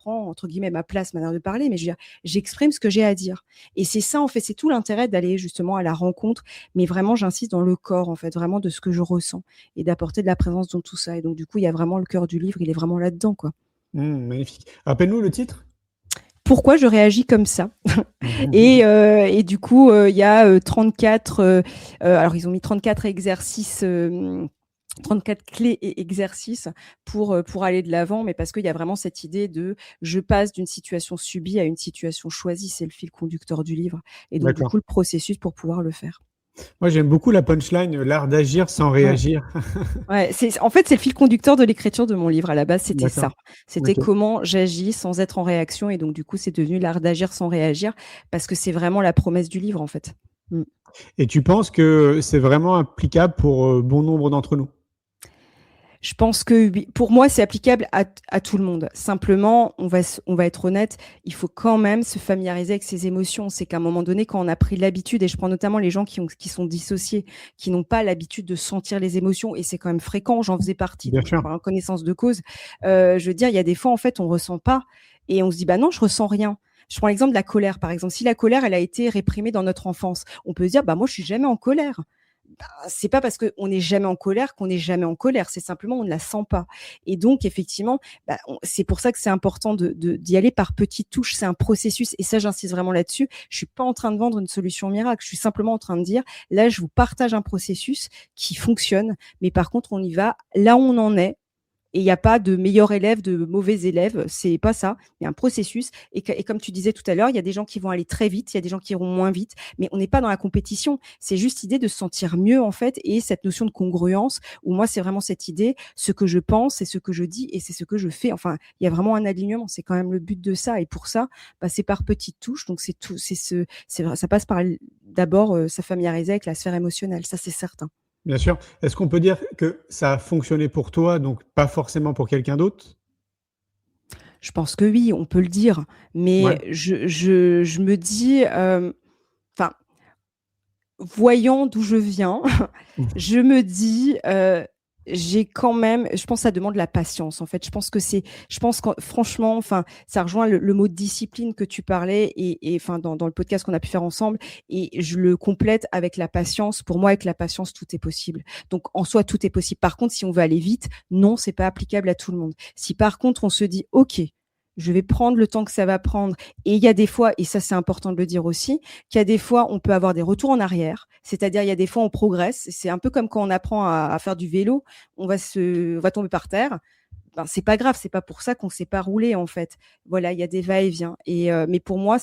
entre guillemets ma place, ma manière de parler, mais je veux dire, j'exprime ce que j'ai à dire. Et c'est ça, en fait, c'est tout l'intérêt d'aller justement à la rencontre, mais vraiment, j'insiste dans le corps, en fait, vraiment de ce que je ressens et d'apporter de la présence dans tout ça. Et donc, du coup, il y a vraiment le cœur du livre, il est vraiment là-dedans, quoi. Magnifique. Rappelle-nous le titre? Pourquoi je réagis comme ça? Mhm. Et du coup, il y a 34, alors ils ont mis 34 exercices, 34 clés et exercices pour aller de l'avant, mais parce qu'il y a vraiment cette idée de je passe d'une situation subie à une situation choisie, c'est le fil conducteur du livre. Et donc, du D'accord. coup, le processus pour pouvoir le faire. Moi, j'aime beaucoup la punchline, l'art d'agir sans Ouais. réagir. Ouais, en fait, c'est le fil conducteur de l'écriture de mon livre. À la base, c'était D'accord. ça. C'était Ok. comment j'agis sans être en réaction. Et donc, du coup, c'est devenu l'art d'agir sans réagir parce que c'est vraiment la promesse du livre, en fait. Mm. Et tu penses que c'est vraiment applicable pour bon nombre d'entre nous? Je pense que oui. Pour moi, c'est applicable à tout le monde. Simplement, on va être honnête, il faut quand même se familiariser avec ses émotions. C'est qu'à un moment donné, quand on a pris l'habitude, et je prends notamment les gens qui sont dissociés, qui n'ont pas l'habitude de sentir les émotions, et c'est quand même fréquent, j'en faisais partie, Bien donc je sûr. parle en connaissance de cause. Je veux dire, il y a des fois, en fait, on ressent pas, et on se dit, bah non, je ressens rien. Je prends l'exemple de la colère, par exemple. Si la colère, elle a été réprimée dans notre enfance, on peut se dire, bah moi, je suis jamais en colère. Bah, c'est pas parce qu'on n'est jamais en colère qu'on n'est jamais en colère, c'est simplement on ne la sent pas. Et donc effectivement, c'est pour ça que c'est important d'y aller par petites touches, c'est un processus et ça j'insiste vraiment là-dessus. Je suis pas en train de vendre une solution miracle, je suis simplement en train de dire là je vous partage un processus qui fonctionne, mais par contre on y va là où on en est. Et il n'y a pas de meilleur élève, de mauvais élève, c'est pas ça. Il y a un processus. Et comme tu disais tout à l'heure, il y a des gens qui vont aller très vite, il y a des gens qui iront moins vite, mais on n'est pas dans la compétition. C'est juste l'idée de se sentir mieux, en fait, et cette notion de congruence, où moi, c'est vraiment cette idée, ce que je pense, c'est ce que je dis et c'est ce que je fais. Enfin, il y a vraiment un alignement, c'est quand même le but de ça. Et pour ça, c'est par petites touches. Donc, c'est tout, ça passe par d'abord se familiariser avec la sphère émotionnelle, ça, c'est certain. Bien sûr. Est-ce qu'on peut dire que ça a fonctionné pour toi, donc pas forcément pour quelqu'un d'autre? Je pense que oui, on peut le dire, Ouais. mais je me dis, enfin, voyant d'où je viens, je me dis, j'ai quand même, je pense que ça demande la patience en fait. Je pense que franchement, enfin, ça rejoint le mot discipline que tu parlais et enfin dans le podcast qu'on a pu faire ensemble et je le complète avec la patience. Pour moi, avec la patience, tout est possible. Donc en soi, tout est possible. Par contre, si on veut aller vite, non, c'est pas applicable à tout le monde. Si par contre on se dit, ok, je vais prendre le temps que ça va prendre. Et il y a des fois, et ça c'est important de le dire aussi, qu'il y a des fois, on peut avoir des retours en arrière. C'est-à-dire, il y a des fois, on progresse. C'est un peu comme quand on apprend à faire du vélo, on va tomber par terre. Ben, c'est pas grave, c'est pas pour ça qu'on sait pas rouler en fait. Voilà, il y a des va-et-vient. Mais pour moi,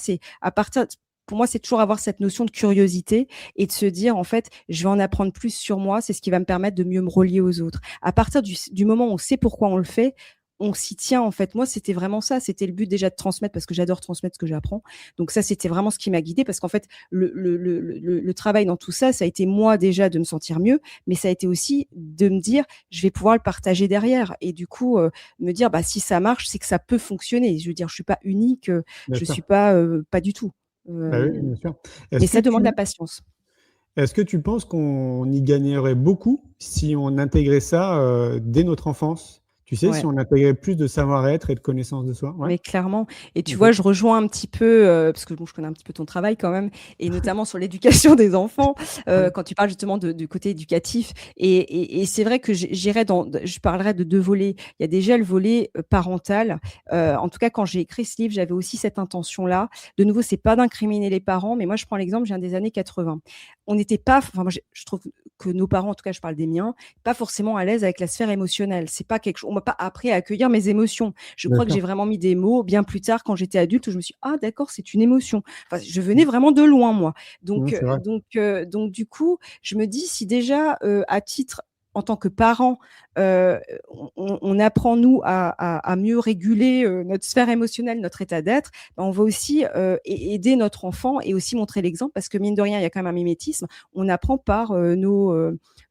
pour moi, c'est toujours avoir cette notion de curiosité et de se dire, en fait, je vais en apprendre plus sur moi. C'est ce qui va me permettre de mieux me relier aux autres. À partir du moment où on sait pourquoi on le fait, on s'y tient en fait. Moi, c'était vraiment ça. C'était le but déjà de transmettre parce que j'adore transmettre ce que j'apprends. Donc ça, c'était vraiment ce qui m'a guidée parce qu'en fait, le travail dans tout ça, ça a été moi déjà de me sentir mieux, mais ça a été aussi de me dire, je vais pouvoir le partager derrière et du coup me dire, bah si ça marche, c'est que ça peut fonctionner. Je veux dire, je suis pas unique, Bien je sûr. suis pas du tout. Bah oui, bien sûr. Mais Est-ce que ça demande tu, la patience. est-ce que tu penses qu'on y gagnerait beaucoup si on intégrait ça dès notre enfance? Tu sais, si Ouais. on intégrait plus de savoir-être et de connaissance de soi? Ouais. Mais clairement. Et tu Ok. vois, je rejoins un petit peu, parce que bon, je connais un petit peu ton travail quand même, et notamment sur l'éducation des enfants, Ouais. quand tu parles justement du côté éducatif. Et c'est vrai que je parlerai de deux volets. Il y a déjà le volet parental. En tout cas, quand j'ai écrit ce livre, j'avais aussi cette intention-là. De nouveau, c'est pas d'incriminer les parents, mais moi, je prends l'exemple, je viens des années 80. On n'était pas, enfin, moi, je trouve que nos parents, en tout cas, je parle des miens, pas forcément à l'aise avec la sphère émotionnelle. C'est pas quelque chose, on m'a pas appris à accueillir mes émotions. Je crois que j'ai D'accord. vraiment mis des mots bien plus tard quand j'étais adulte où je me suis dit, ah d'accord, c'est une émotion. Enfin, je venais vraiment de loin moi. Non, c'est vrai. Donc du coup, je me dis si déjà à titre en tant que parent, euh, on apprend nous à mieux réguler notre sphère émotionnelle, notre état d'être, ben, on va aussi aider notre enfant et aussi montrer l'exemple parce que mine de rien, il y a quand même un mimétisme. On apprend par Tout à nos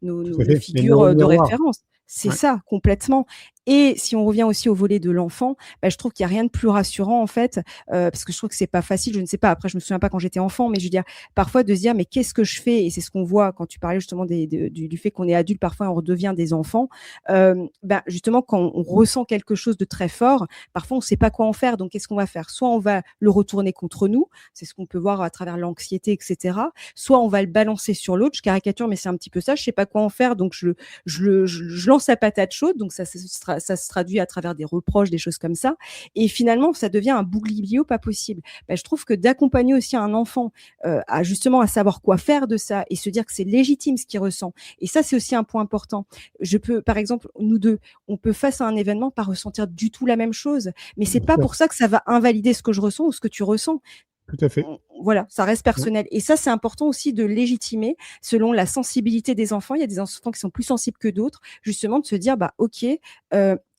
fait. Les figures neurones de miroirs. référence. C'est Ouais. ça, complètement. Et si on revient aussi au volet de l'enfant, bah, je trouve qu'il n'y a rien de plus rassurant en fait, parce que je trouve que c'est pas facile. Je ne sais pas. Après, je me souviens pas quand j'étais enfant, mais je veux dire parfois de se dire mais qu'est-ce que je fais? Et c'est ce qu'on voit quand tu parlais justement du fait qu'on est adulte, parfois on redevient des enfants. Ben justement quand on ressent quelque chose de très fort, parfois on ne sait pas quoi en faire. Donc qu'est-ce qu'on va faire? Soit on va le retourner contre nous, c'est ce qu'on peut voir à travers l'anxiété, etc. Soit on va le balancer sur l'autre. Je caricature, mais c'est un petit peu ça. Je sais pas quoi en faire, donc je lance la patate chaude, donc ça se traduit à travers des reproches, des choses comme ça. Et finalement, ça devient un bougliblio pas possible. Ben, je trouve que d'accompagner aussi un enfant à justement à savoir quoi faire de ça et se dire que c'est légitime ce qu'il ressent. Et ça, c'est aussi un point important. Je peux, par exemple, nous deux, on peut face à un événement pas ressentir du tout la même chose, mais c'est Bien pas sûr. pour ça que ça va invalider ce que je ressens ou ce que tu ressens. Tout à fait. Voilà, ça reste Ouais. personnel. Et ça, c'est important aussi de légitimer selon la sensibilité des enfants. Il y a des enfants qui sont plus sensibles que d'autres, justement de se dire, bah ok,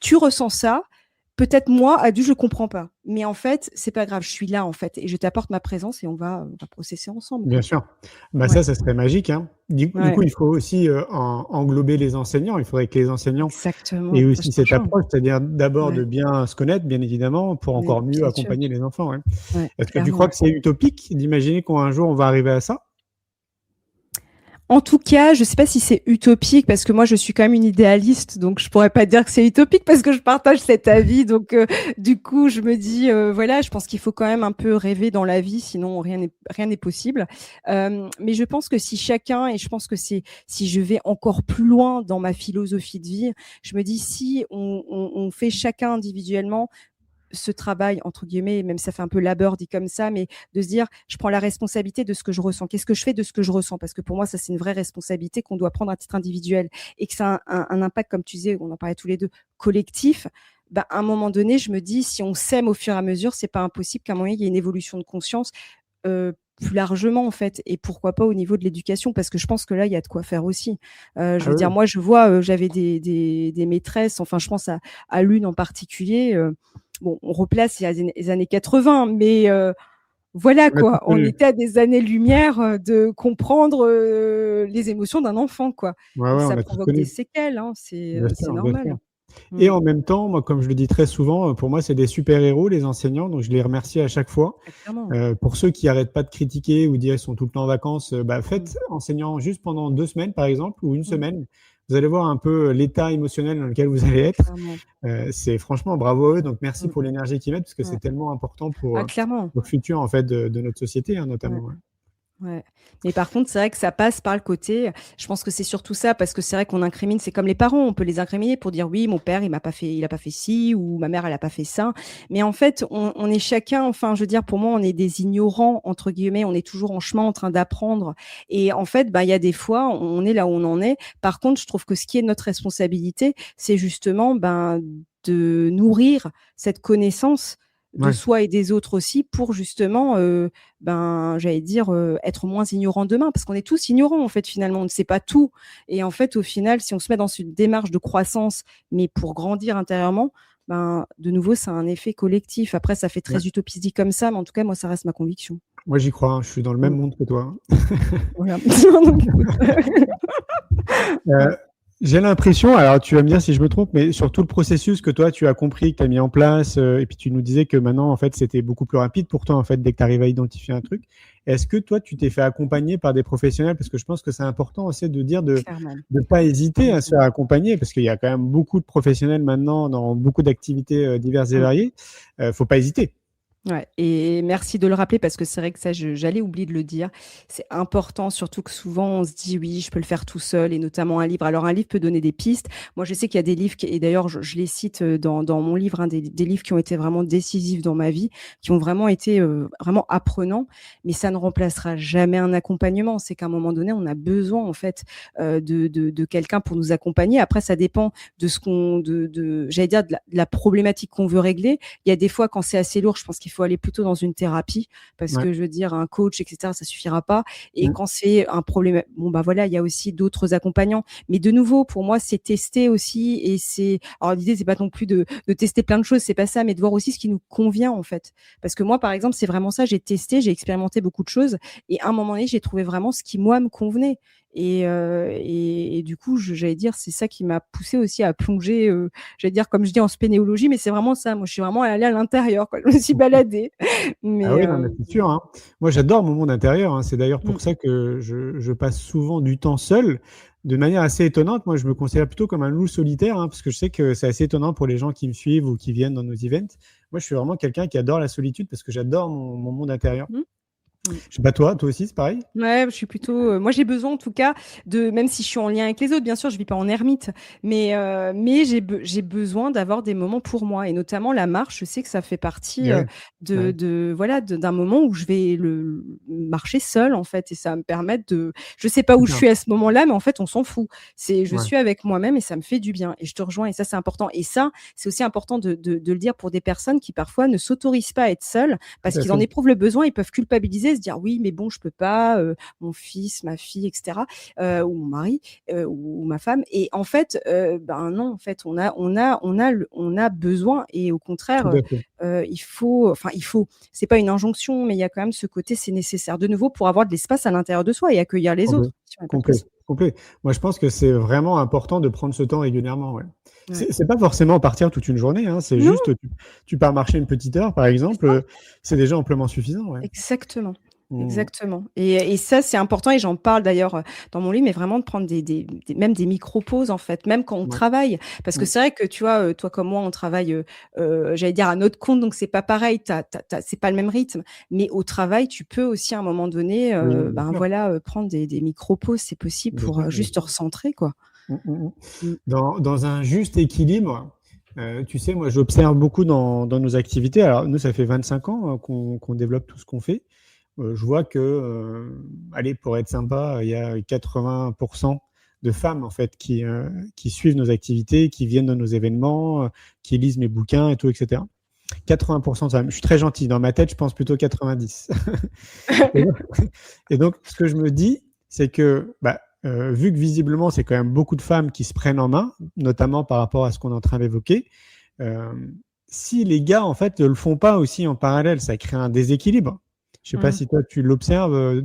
tu ressens ça. Peut-être moi, adulte, je comprends pas. Mais en fait, c'est pas grave, je suis là en fait. Et je t'apporte ma présence et on va processer ensemble, Bien quoi. sûr. Bah Ouais, ça serait magique, hein. Du ouais, coup, il faut aussi englober les enseignants. Il faudrait que les enseignants aient exactement. Ça, je aussi te cette rejoins. approche, c'est-à-dire d'abord Ouais, de bien se connaître, bien évidemment, pour mais encore mieux bien sûr. accompagner les enfants. Ouais. Ouais, Est-ce que tu crois clairement. que c'est utopique d'imaginer qu'un jour on va arriver à ça? En tout cas, je sais pas si c'est utopique parce que moi je suis quand même une idéaliste, donc je pourrais pas dire que c'est utopique parce que je partage cet avis. Donc du coup, je me dis voilà, je pense qu'il faut quand même un peu rêver dans la vie, sinon rien n'est possible. Mais je pense que si chacun et je pense que c'est si je vais encore plus loin dans ma philosophie de vie, je me dis si on fait chacun individuellement ce travail, entre guillemets, même ça fait un peu labeur dit comme ça, mais de se dire, je prends la responsabilité de ce que je ressens. Qu'est-ce que je fais de ce que je ressens? Parce que pour moi, ça, c'est une vraie responsabilité qu'on doit prendre à titre individuel et que ça a un impact, comme tu disais, on en parlait tous les deux, collectif. Bah, à un moment donné, je me dis, si on s'aime au fur et à mesure, c'est pas impossible qu'à un moment, il y ait une évolution de conscience plus largement, en fait. Et pourquoi pas au niveau de l'éducation? Parce que je pense que là, il y a de quoi faire aussi. Je Ah veux dire, oui, moi, je vois, j'avais des maîtresses, enfin, je pense à l'une en particulier, bon, on replace il y a les années 80, mais voilà on a tout quoi, on connu. était à des années-lumière de comprendre les émotions d'un enfant, quoi. Ouais, Et ouais, ça on a tout provoque des connu. séquelles, hein, Bien c'est sûr, bien sûr. normal. Et Mm. en même temps, moi, comme je le dis très souvent, pour moi, c'est des super-héros, les enseignants, donc je les remercie à chaque fois. Ah, clairement. Pour ceux qui arrêtent pas de critiquer ou dire qu'ils sont tout le temps en vacances, bah, Mm. faites enseignant juste pendant 2 semaines, par exemple, ou une Mm. semaine. vous allez voir un peu l'état émotionnel dans lequel vous allez être. Clairement. C'est franchement bravo à eux. Donc, merci Mm. pour l'énergie qu'ils mettent parce que Ouais. c'est tellement important Ah, clairement. pour le futur en fait, de notre société, hein, Ouais. notamment. Ouais. Ouais. Mais par contre, c'est vrai que ça passe par le côté. Je pense que c'est surtout ça, parce que c'est vrai qu'on incrimine. C'est comme les parents, on peut les incriminer pour dire oui, mon père, il a pas fait ci, ou ma mère, elle a pas fait ça. Mais en fait, on est chacun. Enfin, je veux dire, pour moi, on est des ignorants entre guillemets. On est toujours en chemin, en train d'apprendre. Et en fait, bah, il y a des fois, on est là où on en est. Par contre, je trouve que ce qui est de notre responsabilité, c'est justement, ben, de nourrir cette connaissance de Ouais. soi et des autres aussi, pour justement, ben, j'allais dire, être moins ignorant demain, parce qu'on est tous ignorants en fait, finalement, on ne sait pas tout. Et en fait, au final, si on se met dans une démarche de croissance, mais pour grandir intérieurement, ben, de nouveau, ça a un effet collectif. Après, ça fait Ouais. très utopiste dit comme ça, mais en tout cas, moi, ça reste ma conviction. Moi, j'y crois, hein, je suis dans le même Mm. monde que toi. Voilà. Donc, écoute. Euh, J'ai l'impression, alors tu vas me dire si je me trompe, mais sur tout le processus que toi tu as compris, que tu as mis en place, et puis tu nous disais que maintenant en fait c'était beaucoup plus rapide pour toi en fait dès que tu arrives à identifier un truc. Est-ce que toi tu t'es fait accompagner par des professionnels? Parce que je pense que c'est important aussi de dire de Clairement. ne pas hésiter à se faire accompagner, parce qu'il y a quand même beaucoup de professionnels maintenant dans beaucoup d'activités diverses et Mm. variées. Faut pas hésiter. Ouais, et merci de le rappeler, parce que c'est vrai que ça, j'allais oublier de le dire. C'est important, surtout que souvent on se dit oui, je peux le faire tout seul, et notamment un livre. Alors un livre peut donner des pistes. Moi, je sais qu'il y a des livres, et d'ailleurs je les cite dans mon livre, hein, des livres qui ont été vraiment décisifs dans ma vie, qui ont vraiment été vraiment apprenants, mais ça ne remplacera jamais un accompagnement. C'est qu'à un moment donné, on a besoin en fait de quelqu'un pour nous accompagner. Après, ça dépend de ce qu'on, j'allais dire, de la problématique qu'on veut régler. Il y a des fois, quand c'est assez lourd, je pense qu'il faut aller plutôt dans une thérapie, parce Ouais. que je veux dire, un coach, etc., ça suffira pas. Et Mm. quand c'est un problème, bon, bah voilà, il y a aussi d'autres accompagnants. Mais de nouveau, pour moi, c'est tester aussi. Et alors l'idée, c'est pas non plus de tester plein de choses, c'est pas ça, mais de voir aussi ce qui nous convient, en fait. Parce que moi, par exemple, c'est vraiment ça, j'ai testé, j'ai expérimenté beaucoup de choses. Et à un moment donné, j'ai trouvé vraiment ce qui, moi, me convenait. Et du coup, j'allais dire, c'est ça qui m'a poussée aussi à plonger, j'allais dire, comme je dis, en spénéologie, mais c'est vraiment ça. Moi, je suis vraiment allée à l'intérieur, quoi. Je me suis baladée. Ah Mais oui, non, mais c'est sûr, hein. Moi, j'adore mon monde intérieur, hein. C'est d'ailleurs pour mm, ça que je passe souvent du temps seul, de manière assez étonnante. Moi, je me considère plutôt comme un loup solitaire, hein, parce que je sais que c'est assez étonnant pour les gens qui me suivent ou qui viennent dans nos events. Moi, je suis vraiment quelqu'un qui adore la solitude, parce que j'adore mon monde intérieur. mm. Je sais pas, toi aussi, c'est pareil? Ouais, je suis plutôt. Moi, j'ai besoin, en tout cas, même si je suis en lien avec les autres, bien sûr, je vis pas en ermite, mais j'ai besoin d'avoir des moments pour moi, et notamment la marche. Je sais que ça fait partie Ouais, ouais, voilà, d'un moment où je vais marcher seule, en fait, et ça va me permettre de. Je sais pas où c'est je ça. suis à ce moment-là, mais en fait, on s'en fout. Je Ouais, suis avec moi-même, et ça me fait du bien. Et je te rejoins, et ça, c'est important. Et ça, c'est aussi important de le dire pour des personnes qui parfois ne s'autorisent pas à être seules, parce tout à qu'ils en fait. éprouvent le besoin. Ils peuvent culpabiliser, se dire oui, mais bon, je peux pas, mon fils, ma fille, etc., ou mon mari, ou ma femme. Et en fait, ben non, en fait, on a besoin, et au contraire, Tout à fait. il faut, c'est pas une injonction, mais il y a quand même ce côté, c'est nécessaire de nouveau pour avoir de l'espace à l'intérieur de soi et accueillir les Complet, autres, si on est pas complet, possible. complet. Moi, je pense que c'est vraiment important de prendre ce temps régulièrement. Ouais. Ouais. C'est pas forcément partir toute une journée, hein, c'est Non, juste tu pars marcher une petite heure, par c'est exemple, ça. c'est déjà amplement suffisant. Ouais. Exactement. Mmh. Exactement. Et ça, c'est important, et j'en parle d'ailleurs dans mon livre, mais vraiment de prendre même des micro-pauses, en fait, même quand on Ouais. travaille. Parce que Mmh. c'est vrai que, tu vois, toi comme moi, on travaille, j'allais dire, à notre compte, donc c'est pas pareil, c'est pas le même rythme. Mais au travail, tu peux aussi, à un moment donné, Oui, bien ben sûr. voilà, prendre des micro-pauses, c'est possible, Bien pour sûr, bien juste te sûr. recentrer, quoi. Mmh, mmh, mmh. Mm. Dans un juste équilibre, tu sais, moi, j'observe beaucoup dans nos activités. Alors, nous, ça fait 25 ans qu'on développe tout ce qu'on fait. Je vois que, allez, pour être sympa, il y a 80% de femmes en fait qui suivent nos activités, qui viennent dans nos événements, qui lisent mes bouquins et tout, etc. 80% de femmes. Je suis très gentil. Dans ma tête, je pense plutôt 90. Et donc, et donc, ce que je me dis, c'est que, vu que visiblement, c'est quand même beaucoup de femmes qui se prennent en main, notamment par rapport à ce qu'on est en train d'évoquer, euh, si les gars, en fait, ne le font pas aussi en parallèle, ça crée un déséquilibre. Je sais pas Mm. si toi, tu l'observes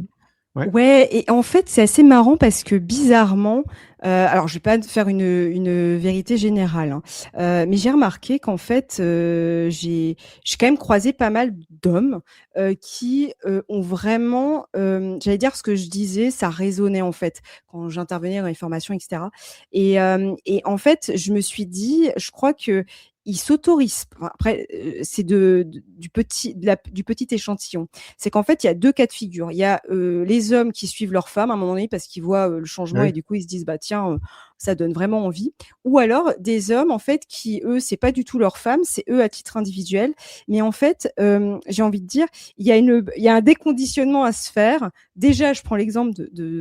Ouais. Ouais, et en fait, c'est assez marrant parce que bizarrement, alors je vais pas faire une vérité générale, hein, mais j'ai remarqué qu'en fait, j'ai quand même croisé pas mal d'hommes, qui, ont vraiment, j'allais dire ce que je disais, ça résonnait en fait, quand j'intervenais dans les formations et cetera, et en fait, je me suis dit: «Je crois qu'ils s'autorisent», enfin après, c'est du petit échantillon. C'est qu'en fait, il y a 2 cas de figure. Il y a, les hommes qui suivent leurs femmes à un moment donné parce qu'ils voient, le changement Oui. et du coup ils se disent: «Bah tiens, ça donne vraiment envie». Ou alors des hommes en fait qui eux, c'est pas du tout leur femme, c'est eux à titre individuel. Mais en fait, j'ai envie de dire, il y a un déconditionnement à se faire. Déjà, je prends l'exemple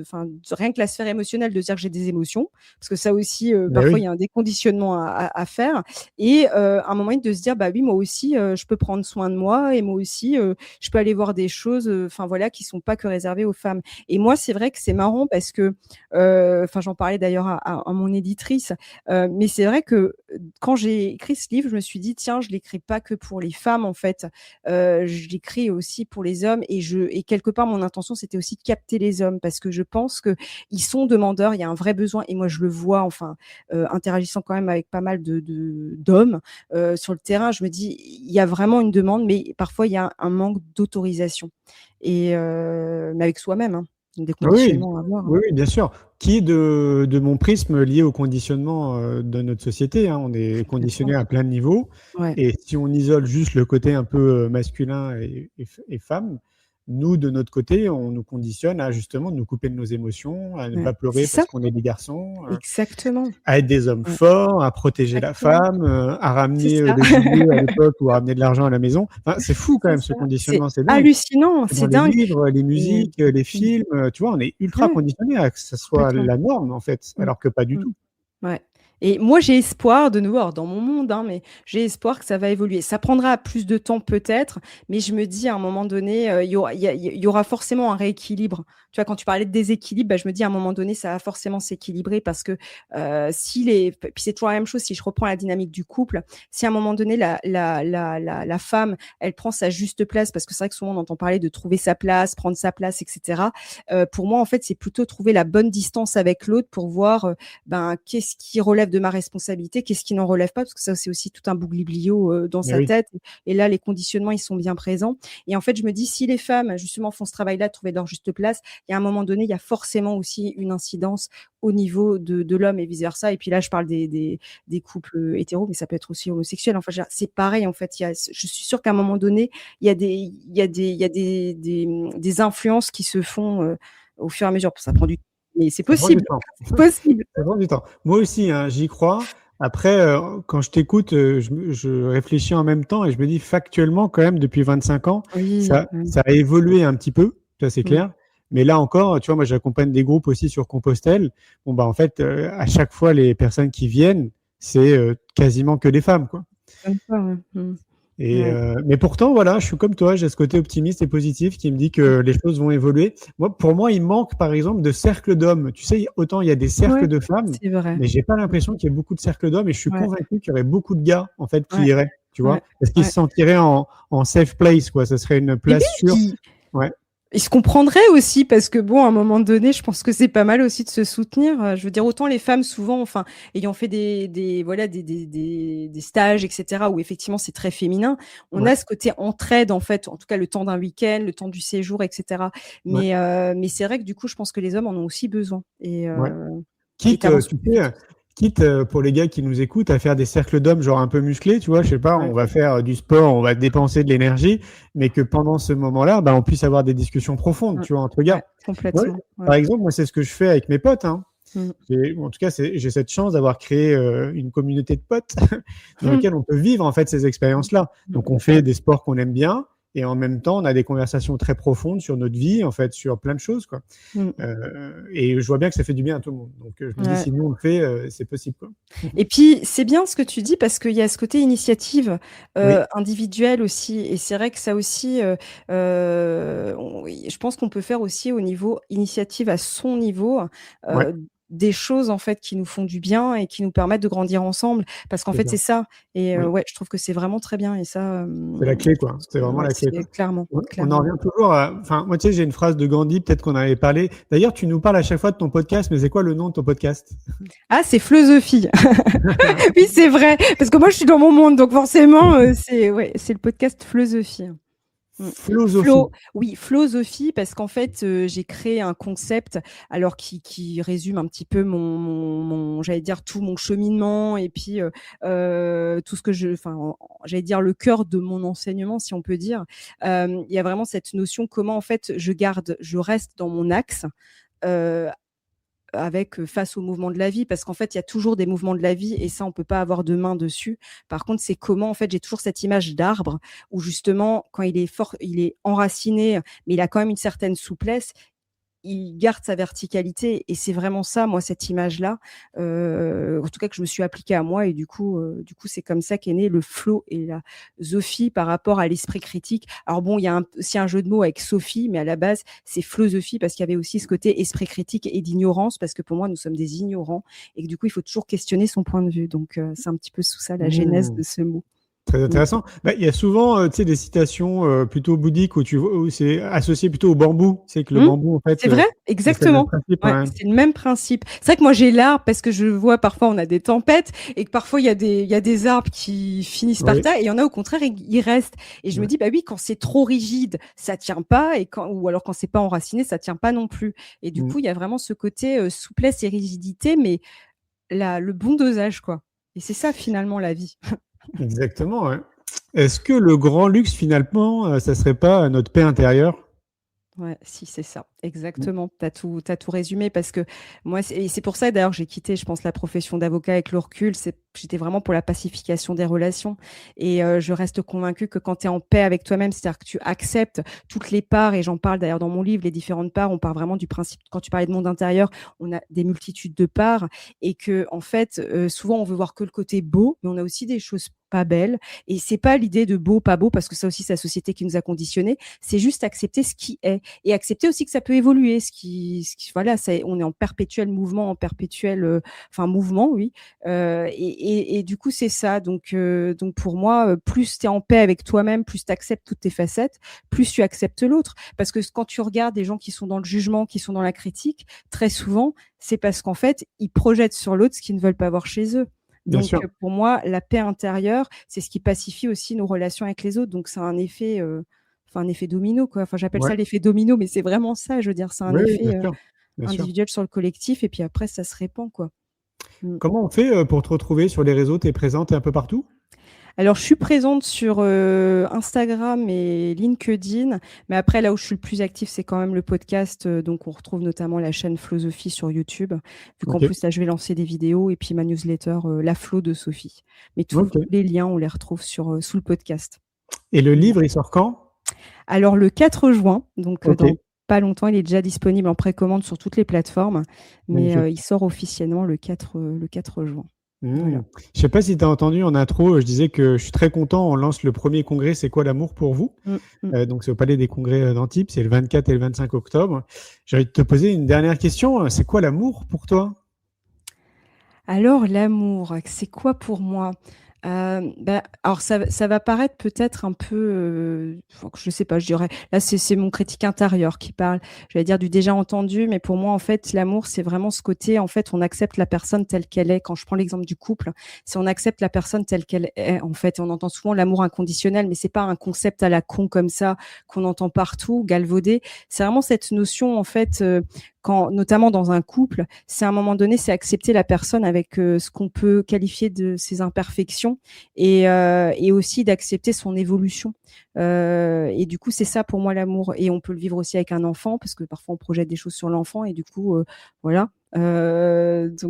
enfin, de rien que la sphère émotionnelle, de dire que j'ai des émotions, parce que ça aussi, Beh, parfois oui. il y a un déconditionnement à faire et à un moment donné de se dire: «Bah oui, moi aussi, je peux prendre soin de moi et moi aussi, je peux aller voir des choses, enfin voilà, qui sont pas que réservées aux femmes». Et moi, c'est vrai que c'est marrant parce que, enfin, j'en parlais d'ailleurs à mon éditrice, mais c'est vrai que quand j'ai écrit ce livre, je me suis dit: «Tiens, je l'écris pas que pour les femmes, en fait, je l'écris aussi pour les hommes» et quelque part, mon intention, c'était aussi de capter les hommes parce que je pense qu'ils sont demandeurs, il y a un vrai besoin et moi, je le vois, enfin, interagissant quand même avec pas mal d'hommes, sur le terrain, je me dis: «Il y a vraiment une demande, mais parfois il y a un manque d'autorisation» et mais avec soi-même, hein, des Oui, conditionnements à avoir, hein. oui, oui, bien sûr. Qui est de mon prisme lié au conditionnement, de notre société, hein. On est conditionné Complètement. à plein de niveaux Ouais, et si on isole juste le côté un peu, masculin et femme, nous, de notre côté, on nous conditionne à justement nous couper de nos émotions, à ne ouais. pas C'est pleurer ça, parce qu'on est des garçons, exactement. à être des hommes Ouais, forts, à protéger la exactement. femme, à C'est ramener, ça. des bouliers à l'époque ou à ramener de l'argent à la maison. Enfin, c'est fou quand C'est même ce ça. C'est conditionnement, c'est dingue. hallucinant, Dans c'est les dingue livres, les et musiques, les mmh, films, tu vois, on est ultra ouais, conditionné à que ça soit complètement. la norme, en fait, Mmh, alors que pas du mmh. tout. Ouais et moi, j'ai espoir de nouveau, alors dans mon monde, hein, mais j'ai espoir que ça va évoluer. Ça prendra plus de temps peut-être, mais je me dis à un moment donné, il y aura forcément un rééquilibre. Tu vois, quand tu parlais de déséquilibre, bah, je me dis à un moment donné, ça va forcément s'équilibrer parce que, si les puis c'est toujours la même chose, si je reprends la dynamique du couple, si à un moment donné la femme, elle prend sa juste place, parce que c'est vrai que souvent on entend parler de trouver sa place, prendre sa place et cetera. Pour moi, en fait, c'est plutôt trouver la bonne distance avec l'autre pour voir, ben, qu'est-ce qui relève de ma responsabilité, qu'est-ce qui n'en relève pas? Parce que ça, c'est aussi tout un bougliblio, dans Mais sa oui, tête et là, les conditionnements, ils sont bien présents et en fait, je me dis: «Si les femmes, justement, font ce travail-là de trouver leur juste place, il y a un moment donné, il y a forcément aussi une incidence au niveau de l'homme et vice versa» et puis là, je parle des couples, hétéros, mais ça peut être aussi homosexuel. Enfin, je veux dire, c'est pareil, en fait. Je suis sûre qu'à un moment donné, il y a des influences qui se font, au fur et à mesure. Ça prend du temps, mais c'est ça prend du possible, temps. c'est possible. Ça prend du temps. Moi aussi, hein, j'y crois. Après, quand je t'écoute, je réfléchis en même temps et je me dis factuellement quand même depuis 25 ans, Oui, ça a évolué un petit peu, ça c'est mmh. clair. Mais là encore, tu vois, moi j'accompagne des groupes aussi sur Compostelle. Bon, bah, en fait, à chaque fois les personnes qui viennent, c'est, quasiment que des femmes, quoi. Comme ça, ouais. Mmh. Et Ouais. mais pourtant, voilà, je suis comme toi, j'ai ce côté optimiste et positif qui me dit Mmh. que les choses vont évoluer. Moi, pour moi, il manque, par exemple, de cercles d'hommes. Tu sais, autant il y a des cercles Ouais, de femmes, c'est vrai. mais j'ai pas l'impression qu'il y ait beaucoup de cercles d'hommes et je suis Ouais, convaincu qu'il y aurait beaucoup de gars, en fait, qui ouais, iraient, tu vois? ouais, Parce qu'ils ouais. se sentiraient en safe place, quoi. Ce serait une Et oui, place sûre. puis Ouais, ils se comprendraient aussi parce que bon, à un moment donné, je pense que c'est pas mal aussi de se soutenir. Je veux dire, autant les femmes souvent, enfin, ayant fait des voilà, des stages et cetera, où effectivement c'est très féminin, on ouais, a ce côté entraide en fait, en tout cas le temps d'un week-end, le temps du séjour et cetera. ouais, Mais c'est vrai que du coup, je pense que les hommes en ont aussi besoin ouais. et Quitte, tu avances tu plus sais, vite aussi. quitte, pour les gars qui nous écoutent, à faire des cercles d'hommes genre un peu musclés, tu vois? Je sais pas, Ouais, on va faire, du sport, on va dépenser de l'énergie, mais que pendant ce moment-là, bah, on puisse avoir des discussions profondes, mmh, tu vois? Entre ouais, gars. Ouais, complètement, ouais. par exemple, moi, c'est ce que je fais avec mes potes, hein. Mmh. En tout cas, j'ai cette chance d'avoir créé, une communauté de potes dans lequel on peut vivre, en fait, ces Mmh. expériences-là. Mmh. Donc on fait des sports qu'on aime bien et en même temps, on a des conversations très profondes sur notre vie, en fait, sur plein de choses, quoi. Mmh. Et je vois bien que ça fait du bien à tout le monde. Donc, je me dis: Ouais. «Si nous on le fait, c'est possible, quoi». Et puis, c'est bien ce que tu dis parce qu'il y a ce côté initiative, Oui, individuelle aussi et c'est vrai que ça aussi, on oui, je pense qu'on peut faire aussi au niveau initiative à son niveau, ouais, heu, des choses en fait qui nous font du bien et qui nous permettent de grandir ensemble. Parce qu'en C'est fait, ça. c'est ça. Et Oui. ouais, je trouve que c'est vraiment très bien. Et ça, C'est la clé, quoi. C'est vraiment ouais, la clé, quoi. c'est clairement, On en clairement. revient toujours à. Enfin, moi, tu sais, j'ai une phrase de Gandhi, peut-être qu'on en avait parlé. D'ailleurs, tu nous parles à chaque fois de ton podcast, mais c'est quoi le nom de ton podcast? Ah, c'est Philosophie. Oui, c'est vrai. Parce que moi, je suis dans mon monde, donc forcément, c'est le podcast Philosophie. Philosophie. Oui, Philosophie, parce qu'en fait, j'ai créé un concept, alors qui résume un petit peu j'allais dire tout mon cheminement et puis tout ce que j'allais dire le cœur de mon enseignement, si on peut dire. Il y a vraiment cette notion comment en fait je reste dans mon axe. Face au mouvement de la vie, parce qu'en fait, il y a toujours des mouvements de la vie et ça, on peut pas avoir de main dessus. Par contre, c'est comment, en fait, j'ai toujours cette image d'arbre où justement, quand il est fort, il est enraciné, mais il a quand même une certaine souplesse. Il garde sa verticalité et c'est vraiment ça, moi, cette image-là, en tout cas que je me suis appliquée à moi et du coup, c'est comme ça qu'est né le flow et la Sophie par rapport à l'esprit critique. Alors bon, il y a aussi un jeu de mots avec Sophie, mais à la base, c'est philosophie parce qu'il y avait aussi ce côté esprit critique et d'ignorance parce que pour moi, nous sommes des ignorants et que du coup, il faut toujours questionner son point de vue. Donc, c'est un petit peu sous ça la genèse de ce mot. Très intéressant. Il y a souvent tu sais, des citations plutôt bouddhiques où c'est associé plutôt au bambou. C'est que le bambou, en fait. C'est vrai, exactement. C'est le même principe. C'est vrai que moi, j'ai l'arbre parce que je vois parfois, on a des tempêtes et que parfois, il y a des arbres qui finissent par terre et il y en a au contraire, ils restent. Et je me dis, bah oui, quand c'est trop rigide, ça tient pas ou alors quand c'est pas enraciné, ça tient pas non plus. Et du coup, il y a vraiment ce côté souplesse et rigidité, mais le bon dosage, quoi. Et c'est ça, finalement, la vie. Exactement, ouais. Est-ce que le grand luxe, finalement, ça serait pas notre paix intérieure? Ouais, si, c'est ça, exactement. T'as tout résumé parce que moi, c'est pour ça d'ailleurs que j'ai quitté, je pense, la profession d'avocat avec le recul. J'étais vraiment pour la pacification des relations et je reste convaincue que quand tu es en paix avec toi-même, c'est-à-dire que tu acceptes toutes les parts, et j'en parle d'ailleurs dans mon livre, les différentes parts, on part vraiment du principe, quand tu parlais de monde intérieur, on a des multitudes de parts et que en fait, souvent on veut voir que le côté beau, mais on a aussi des choses pas belles et c'est pas l'idée de beau, pas beau, parce que ça aussi c'est la société qui nous a conditionnés, c'est juste accepter ce qui est et accepter aussi que ça peut évoluer, voilà, on est en perpétuel mouvement, en perpétuel mouvement, oui. Et du coup, c'est ça. Donc pour moi, plus tu es en paix avec toi-même, plus tu acceptes toutes tes facettes, plus tu acceptes l'autre. Parce que quand tu regardes des gens qui sont dans le jugement, qui sont dans la critique, très souvent, c'est parce qu'en fait, ils projettent sur l'autre ce qu'ils ne veulent pas voir chez eux. Donc pour moi, la paix intérieure, c'est ce qui pacifie aussi nos relations avec les autres. Donc c'est un effet domino, quoi. Enfin, j'appelle ça l'effet domino, mais c'est vraiment ça. Je veux dire, c'est un effet individuel sur le collectif, et puis après, ça se répand, quoi. Comment on fait pour te retrouver sur les réseaux? Tu es présente un peu partout? Alors, je suis présente sur Instagram et LinkedIn, mais après, là où je suis le plus active, c'est quand même le podcast. Donc, on retrouve notamment la chaîne Philosophie sur YouTube, vu qu'en plus, là, je vais lancer des vidéos, et puis ma newsletter, La Flo de Sophie. Mais tous les liens, on les retrouve sous le podcast. Et le livre, il sort quand? Alors, le 4 juin, donc dans pas longtemps, il est déjà disponible en précommande sur toutes les plateformes, mais il sort officiellement le 4 juin. Voilà. Je ne sais pas si tu as entendu en intro, je disais que je suis très content, on lance le premier congrès C'est quoi l'amour pour vous? Donc c'est au Palais des Congrès d'Antibes, c'est le 24 et le 25 octobre. J'ai envie de te poser une dernière question, c'est quoi l'amour pour toi? Alors l'amour, c'est quoi pour moi? Alors ça va paraître peut-être un peu, je sais pas, je dirais, là c'est mon critique intérieur qui parle, j'allais dire du déjà entendu, mais pour moi en fait l'amour c'est vraiment ce côté, en fait on accepte la personne telle qu'elle est. Quand je prends l'exemple du couple, c'est on accepte la personne telle qu'elle est en fait. On entend souvent l'amour inconditionnel, mais c'est pas un concept à la con comme ça qu'on entend partout, galvaudé. C'est vraiment cette notion en fait, notamment dans un couple, c'est à un moment donné, c'est accepter la personne avec ce qu'on peut qualifier de ses imperfections et aussi d'accepter son évolution. Et du coup, c'est ça pour moi l'amour. Et on peut le vivre aussi avec un enfant, parce que parfois on projette des choses sur l'enfant et du coup, voilà. Et je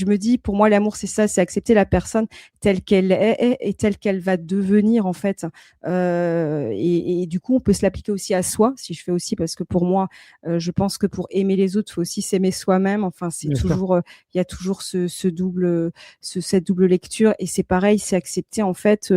me dis, pour moi, l'amour, c'est ça, c'est accepter la personne telle qu'elle est et telle qu'elle va devenir, en fait. Et du coup, on peut se l'appliquer aussi à soi, si je fais aussi, parce que pour moi, je pense que pour aimer les autres, il faut aussi s'aimer soi-même. Enfin, c'est toujours, il y a toujours cette double lecture. Et c'est pareil, c'est accepter, en fait,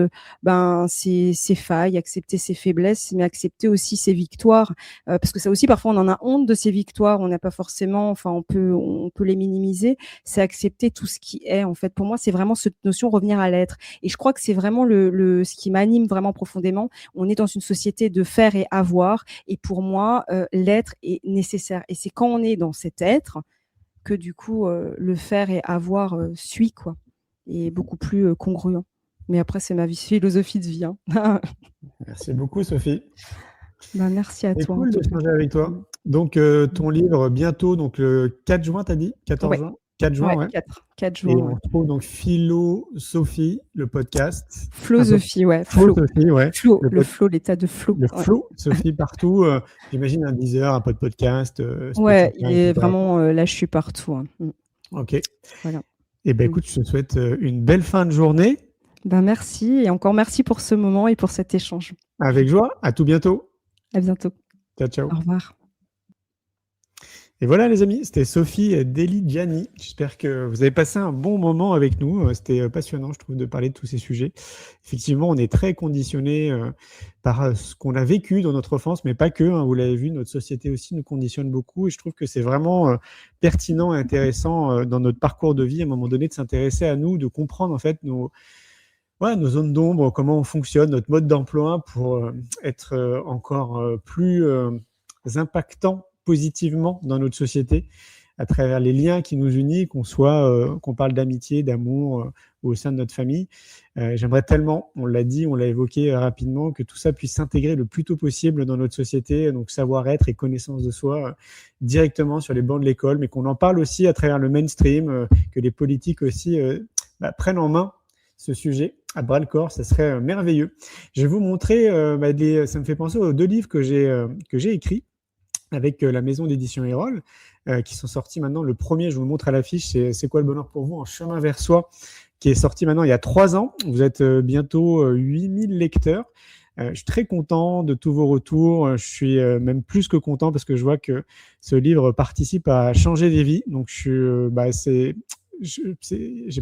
ses failles, accepter ses faiblesses, mais accepter aussi ses victoires. Parce que ça aussi, parfois, on en a honte de ses victoires. On n'a pas forcément, on peut les minimiser, c'est accepter tout ce qui est. En fait, pour moi, c'est vraiment cette notion revenir à l'être. Et je crois que c'est vraiment ce qui m'anime vraiment profondément. On est dans une société de faire et avoir, et pour moi, l'être est nécessaire. Et c'est quand on est dans cet être que du coup, le faire et avoir suit, quoi, et beaucoup plus congruent. Mais après, c'est ma philosophie de vie. Hein. Merci beaucoup, Sophie. Merci à C'est toi. cool d'échanger avec toi. Donc, ton livre, bientôt, donc le 4 juin, tu as dit 14 juin 4 juin, ouais. 4 Et juin. on retrouve donc Philosophie, le podcast. Philosophie, ouais. Flow. Philosophie, ouais. Flow, le flow, l'état de flow. Le flow, Sophie, partout. J'imagine un Deezer, un podcast. Ouais, il est vraiment, là, je suis partout. Hein. Ok. Voilà. Et ben écoute, je te souhaite une belle fin de journée. Merci, et encore merci pour ce moment et pour cet échange. Avec joie. À tout bientôt. À bientôt. Ciao, ciao. Au revoir. Et voilà les amis, c'était Sophie Deligiani. J'espère que vous avez passé un bon moment avec nous. C'était passionnant, je trouve, de parler de tous ces sujets. Effectivement, on est très conditionné par ce qu'on a vécu dans notre enfance, mais pas que. Hein, vous l'avez vu, notre société aussi nous conditionne beaucoup. Et je trouve que c'est vraiment pertinent et intéressant dans notre parcours de vie, à un moment donné, de s'intéresser à nous, de comprendre en fait nos zones d'ombre, comment on fonctionne, notre mode d'emploi pour être encore plus impactant positivement dans notre société à travers les liens qui nous unissent, qu'on parle d'amitié, d'amour au sein de notre famille. J'aimerais tellement, on l'a dit, on l'a évoqué rapidement, que tout ça puisse s'intégrer le plus tôt possible dans notre société, donc savoir-être et connaissance de soi directement sur les bancs de l'école, mais qu'on en parle aussi à travers le mainstream, que les politiques aussi prennent en main ce sujet à bras-le-corps, ça serait merveilleux. Je vais vous montrer, ça me fait penser aux 2 livres que j'ai écrits avec la maison d'édition Erol, qui sont sortis maintenant. Le premier, je vous le montre à l'affiche, c'est quoi le bonheur pour vous, en chemin vers soi, qui est sorti maintenant il y a 3 ans. Vous êtes bientôt 8000 lecteurs. Je suis très content de tous vos retours. Je suis même plus que content parce que je vois que ce livre participe à changer des vies. Donc, j'ai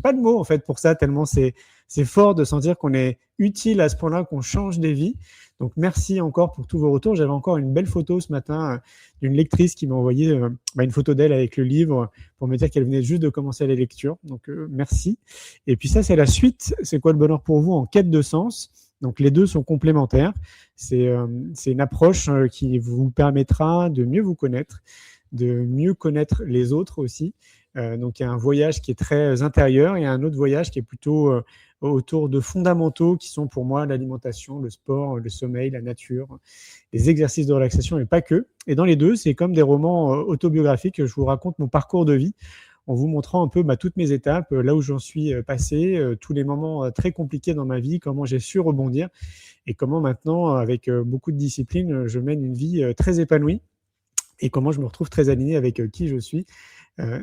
pas de mots en fait pour ça, tellement c'est fort de sentir qu'on est utile à ce point-là, qu'on change des vies. Donc, merci encore pour tous vos retours. J'avais encore une belle photo ce matin d'une lectrice qui m'a envoyé une photo d'elle avec le livre pour me dire qu'elle venait juste de commencer la lecture. Donc, merci. Et puis ça, c'est la suite. C'est quoi le bonheur pour vous en quête de sens? Donc, les deux sont complémentaires. C'est une approche qui vous permettra de mieux vous connaître, de mieux connaître les autres aussi. Donc, il y a un voyage qui est très intérieur et un autre voyage qui est plutôt autour de fondamentaux qui sont pour moi l'alimentation, le sport, le sommeil, la nature, les exercices de relaxation et pas que. Et dans les deux, c'est comme des romans autobiographiques. Je vous raconte mon parcours de vie en vous montrant un peu toutes mes étapes, là où j'en suis passé, tous les moments très compliqués dans ma vie, comment j'ai su rebondir et comment maintenant, avec beaucoup de discipline, je mène une vie très épanouie et comment je me retrouve très aligné avec qui je suis.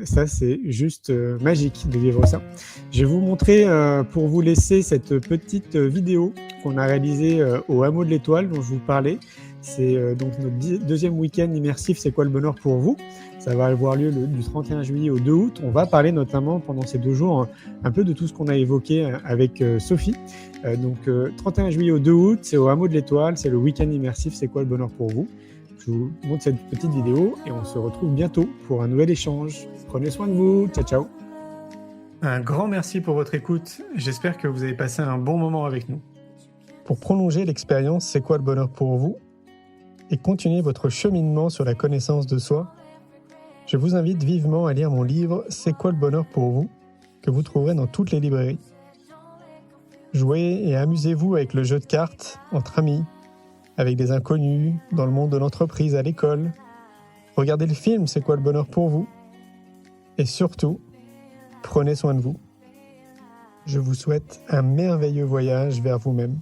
Ça, c'est juste magique de vivre ça. Je vais vous montrer, pour vous laisser cette petite vidéo qu'on a réalisée au Hameau de l'Étoile, dont je vous parlais. C'est donc notre deuxième week-end immersif, c'est quoi le bonheur pour vous? Ça va avoir lieu du 31 juillet au 2 août. On va parler notamment pendant ces 2 jours un peu de tout ce qu'on a évoqué avec Sophie. Donc 31 juillet au 2 août, c'est au Hameau de l'Étoile, c'est le week-end immersif, c'est quoi le bonheur pour vous? Je vous montre cette petite vidéo et on se retrouve bientôt pour un nouvel échange. Prenez soin de vous. Ciao, ciao. Un grand merci pour votre écoute. J'espère que vous avez passé un bon moment avec nous. Pour prolonger l'expérience C'est quoi le bonheur pour vous et continuer votre cheminement sur la connaissance de soi, je vous invite vivement à lire mon livre C'est quoi le bonheur pour vous que vous trouverez dans toutes les librairies. Jouez et amusez-vous avec le jeu de cartes entre amis, avec des inconnus, dans le monde de l'entreprise, à l'école. Regardez le film C'est quoi le bonheur pour vous? Et surtout, prenez soin de vous. Je vous souhaite un merveilleux voyage vers vous-même.